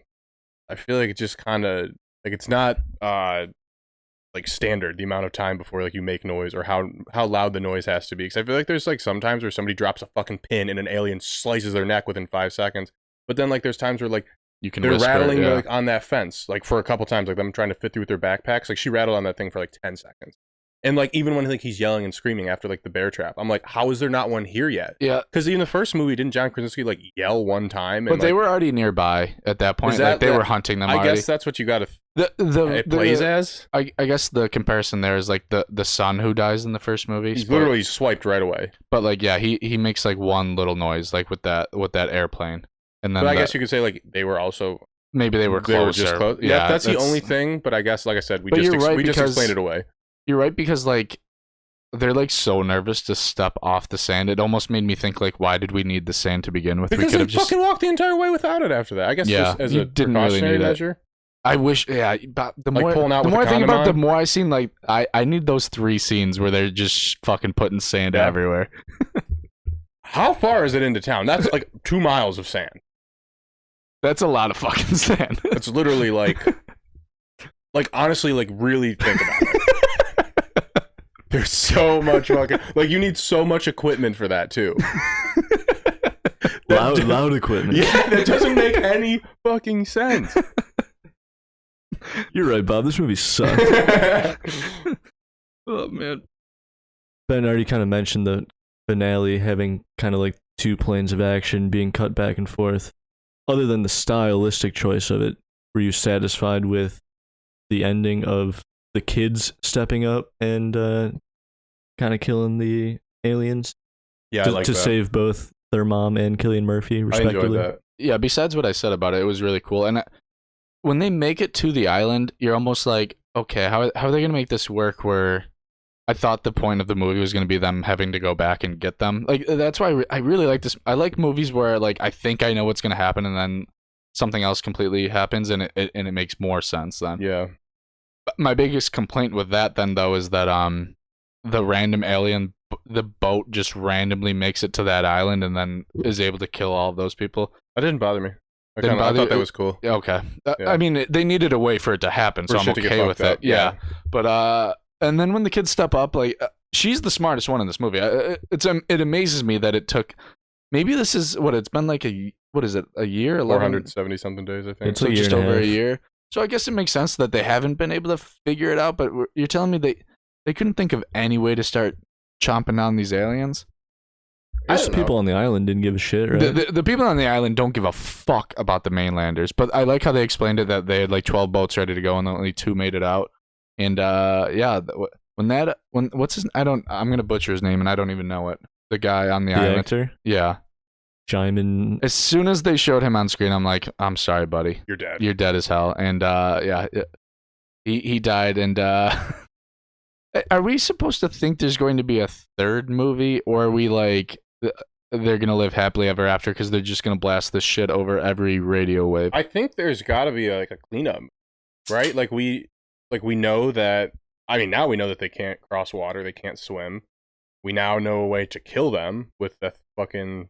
I feel like it just kind of like it's not like standard the amount of time before like you make noise or how loud the noise has to be. Because I feel like there's like sometimes where somebody drops a fucking pin and an alien slices their neck within 5 seconds. But then like there's times where like You can they're whisper, rattling yeah. like on that fence like for a couple times, like them trying to fit through with their backpacks. Like she rattled on that thing for like 10 seconds. And like even when like he's yelling and screaming after like the bear trap, I'm like, how is there not one here yet? Yeah. Because in the first movie, didn't John Krasinski like yell one time? And, But they like, were already nearby at that point. Is that- Like they that- were hunting them I already. guess that's what you got to. It It plays as. I guess the comparison there is like the son who dies in the first movie. He's literally swiped right away. But like yeah, he makes like one little noise like with that airplane, and then But I guess you could say like they were also maybe they were They closer. were just close. Yeah, that's the only thing. But I guess, like I said, we But just you're right, we just because- explained it away. You're right, because like they're like so nervous to step off the sand. It almost made me think like, why did we need the sand to begin with? Because we they could have just. fucking walked the entire way without it after that. I guess Yeah, just as you a didn't really precautionary need it. measure. I wish, yeah. But the Like more pulling out the with more I the think condom about it, on? the more I seen like I need those 3 scenes where they're just fucking putting sand Yeah. everywhere. How far is it into town? That's like 2 miles of sand. That's a lot of fucking sand. It's literally like honestly, like really think about it. There's so much fucking like you need so much equipment for that too. Loud equipment. Yeah, that doesn't make any fucking sense. You're right, Bob. This movie sucks. Oh man. Ben already kind of mentioned the finale having kind of like 2 planes of action being cut back and forth. Other than the stylistic choice of it, were you satisfied with the ending of the kids stepping up and kind of killing the aliens Yeah, to, I like to that. save both their mom and Cillian Murphy, I respectively? enjoyed that. Yeah, besides what I said about it, it was really cool. And when they make it to the island, you're almost like, okay, how are they going to make this work where I thought the point of the movie was going to be them having to go back and get them. Like, that's why I really like this. I like movies where, like, I think I know what's going to happen and then something else completely happens and it makes more sense then. Yeah. My biggest complaint with that then, though, is that the random alien, the boat just randomly makes it to that island and then is able to kill all of those people. That didn't bother me. I Didn't bother thought you? that was cool. Yeah, okay. Yeah. I mean, they needed a way for it to happen, so For I'm shit to get okay with fucked up, it. Yeah. But and then when the kids step up, like she's the smartest one in this movie. It amazes me that it took. Maybe this is what it's been like a year, 470 something days, I think. It's so a year just and a over a half. year. So I guess it makes sense that they haven't been able to figure it out. But you're telling me they couldn't think of any way to start chomping down these aliens? I Most don't know. people on the island didn't give a shit, right? The people on the island don't give a fuck about the mainlanders, but I like how they explained it that they had like 12 boats ready to go and only 2 made it out. And yeah, when what's his? I'm gonna butcher his name and I don't even know it. The guy on the The island. actor, Yeah. Jaimin. As soon as they showed him on screen, I'm like, I'm sorry, buddy, You're dead. you're dead as hell. And yeah, he died. And are we supposed to think there's going to be a 3rd movie, or are we like? They're gonna live happily ever after because they're just gonna blast this shit over every radio wave. I think there's got to be like a cleanup, right? Like we know that. I mean, now we know that they can't cross water, they can't swim. We now know a way to kill them with the fucking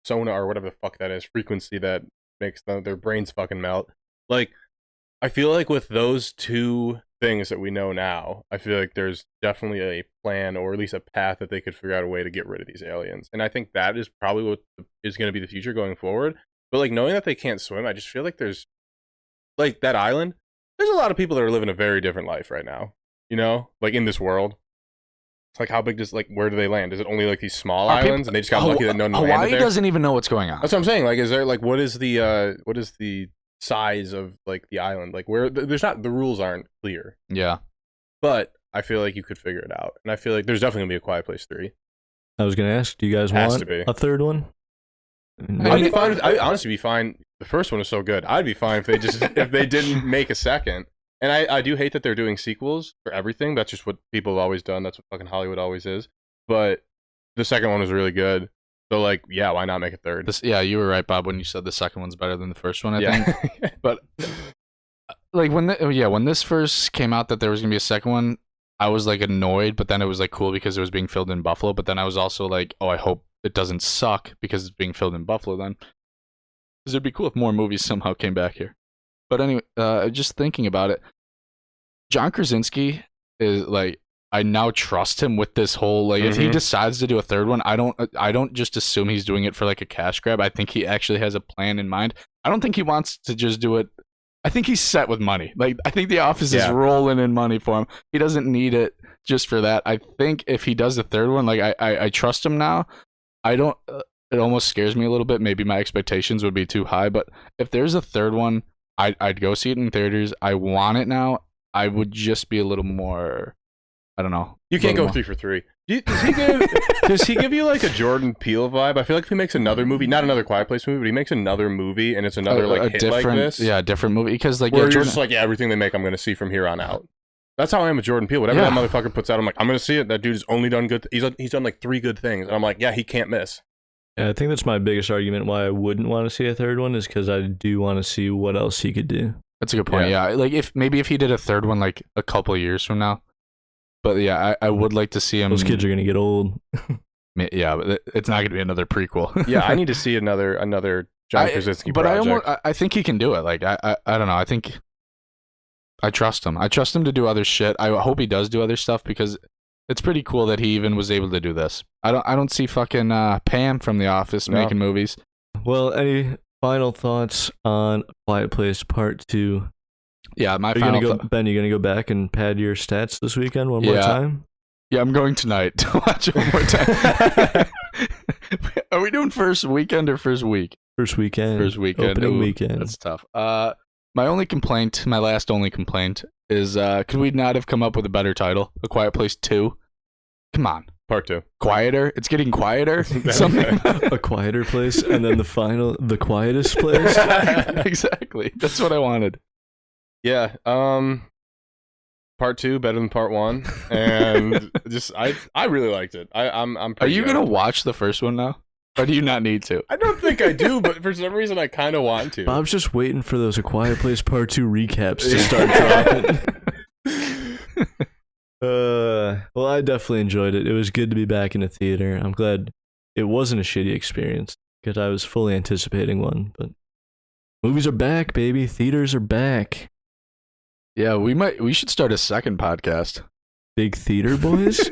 sonar or whatever the fuck that is, frequency that makes their brains fucking melt. Like, I feel like with those 2 things that we know now, I feel like there's definitely a plan or at least a path that they could figure out a way to get rid of these aliens. And I think that is probably what is going to be the future going forward. But like knowing that they can't swim, I just feel like there's like that island. There's a lot of people that are living a very different life right now. You know, like in this world. It's like how big does where do they land? Is it only like these small islands and they just got lucky that no one landed Hawaii there? doesn't even know what's going on. That's what I'm saying. Like, is there like what is the size of like the island? Like where there's not the rules aren't clear. Yeah. But I feel like you could figure it out, and I feel like there's definitely gonna be a Quiet Place 3. I was gonna ask, do you guys Has want to be. a 3rd one? I'd be fine. I'd honestly be fine. The first one was so good. I'd be fine if they just if they didn't make a second. And I do hate that they're doing sequels for everything. That's just what people have always done. That's what fucking Hollywood always is. But the second one was really good. So like, yeah, why not make a 3rd? Yeah, you were right, Bob, when you said the second one's better than the first one, I think. Yeah. But like when this first came out that there was gonna be a second one, I was like annoyed, but then it was like cool because it was being filmed in Buffalo. But then I was also like, oh, I hope it doesn't suck because it's being filmed in Buffalo then. Because it'd be cool if more movies somehow came back here. But anyway, just thinking about it, John Krasinski is like, I now trust him with this whole, like, if he decides to do a third one, I don't just assume he's doing it for like a cash grab. I think he actually has a plan in mind. I don't think he wants to just do it. I think he's set with money. Like, I think The Office is rolling in money for him. He doesn't need it just for that. I think if he does the third one, like, I trust him now. I don't, it almost scares me a little bit. Maybe my expectations would be too high, but if there's a third one, I'd go see it in theaters. I want it now. I would just be a little more, I don't know. You can't go 3 for 3. Does he give you like a Jordan Peele vibe? I feel like if he makes another movie, not another Quiet Place movie, but he makes another movie and it's another like hit like this. Yeah, a different movie. Because like, where you're just like, everything they make, I'm going to see from here on out. That's how I am with Jordan Peele. Whatever that motherfucker puts out, I'm like, I'm going to see it. That dude has only done good. He's done like 3 good things. And I'm like, yeah, he can't miss. Yeah, I think that's my biggest argument why I wouldn't want to see a third one is because I do want to see what else he could do. That's a good point. Yeah. Like if he did a third one like a couple of years from now. But yeah, I would like to see him. Those kids are gonna get old. Yeah, but it's not gonna be another prequel. Yeah, I need to see another John Krasinski project. But I think he can do it. Like I don't know. I think I trust him. I trust him to do other shit. I hope he does do other stuff because it's pretty cool that he even was able to do this. I don't see fucking Pam from The Office making movies. Well, any final thoughts on Quiet Place Part 2? Yeah, my Ben, you gonna go back and pad your stats this weekend one more time? Yeah, I'm going tonight to watch it one more time. Are we doing first weekend or first week? First weekend. First weekend. Opening weekend. That's tough. My last only complaint is could we not have come up with a better title? A Quiet Place 2? Come on. Part 2. Quieter? It's getting quieter? Something. A quieter place, and then the quietest place? Exactly. That's what I wanted. Yeah, Part 2 better than Part 1, and just I really liked it. I'm. Are you gonna watch the first one now, or do you not need to? I don't think I do, but for some reason I kind of want to. Bob's just waiting for those A Quiet Place Part 2 recaps to start dropping. Well, I definitely enjoyed it. It was good to be back in a theater. I'm glad it wasn't a shitty experience because I was fully anticipating one. But movies are back, baby. Theaters are back. Yeah, we should start a second podcast. Big Theater Boys?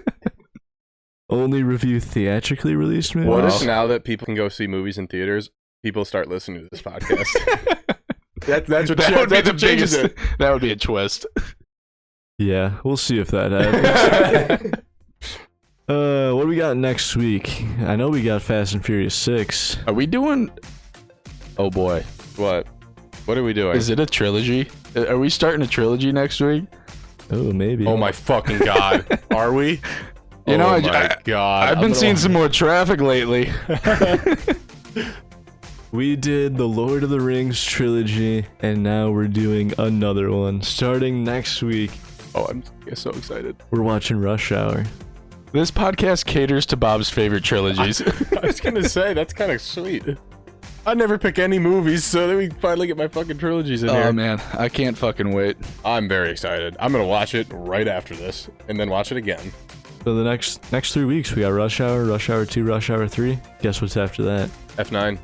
Only review theatrically released movies? What if now that people can go see movies in theaters, people start listening to this podcast? That's what changes it. That would be a twist. Yeah, we'll see if that happens. What do we got next week? I know we got Fast and Furious 6. Are we doing... Oh boy. What are we doing? Is it a trilogy? Are we starting a trilogy next week? Oh, maybe. Oh my fucking god. Are we? God. I've been seeing some more traffic lately. We did the Lord of the Rings trilogy, and now we're doing another one starting next week. Oh, I'm so excited. We're watching Rush Hour. This podcast caters to Bob's favorite trilogies. I was gonna say, that's kind of sweet. I never pick any movies, so then we finally get my fucking trilogies in here. Oh man, I can't fucking wait. I'm very excited. I'm gonna watch it right after this, and then watch it again. So the next 3 weeks, we got Rush Hour, Rush Hour 2, Rush Hour 3. Guess what's after that? F9.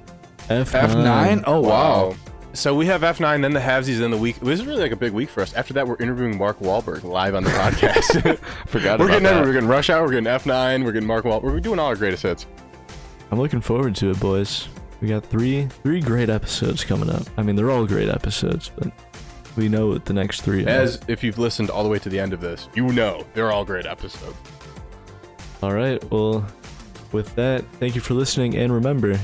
F9? Oh wow. So we have F9, then the Havesies, then the week. This is really like a big week for us. After that, we're interviewing Mark Wahlberg live on the podcast. We're getting Rush Hour, we're getting F9, we're getting Mark Wahlberg. We're doing all our greatest hits. I'm looking forward to it, boys. We got three great episodes coming up. I mean, they're all great episodes, but we know what the next 3 are. As if you've listened all the way to the end of this, you know they're all great episodes. All right, well, with that, thank you for listening, and remember,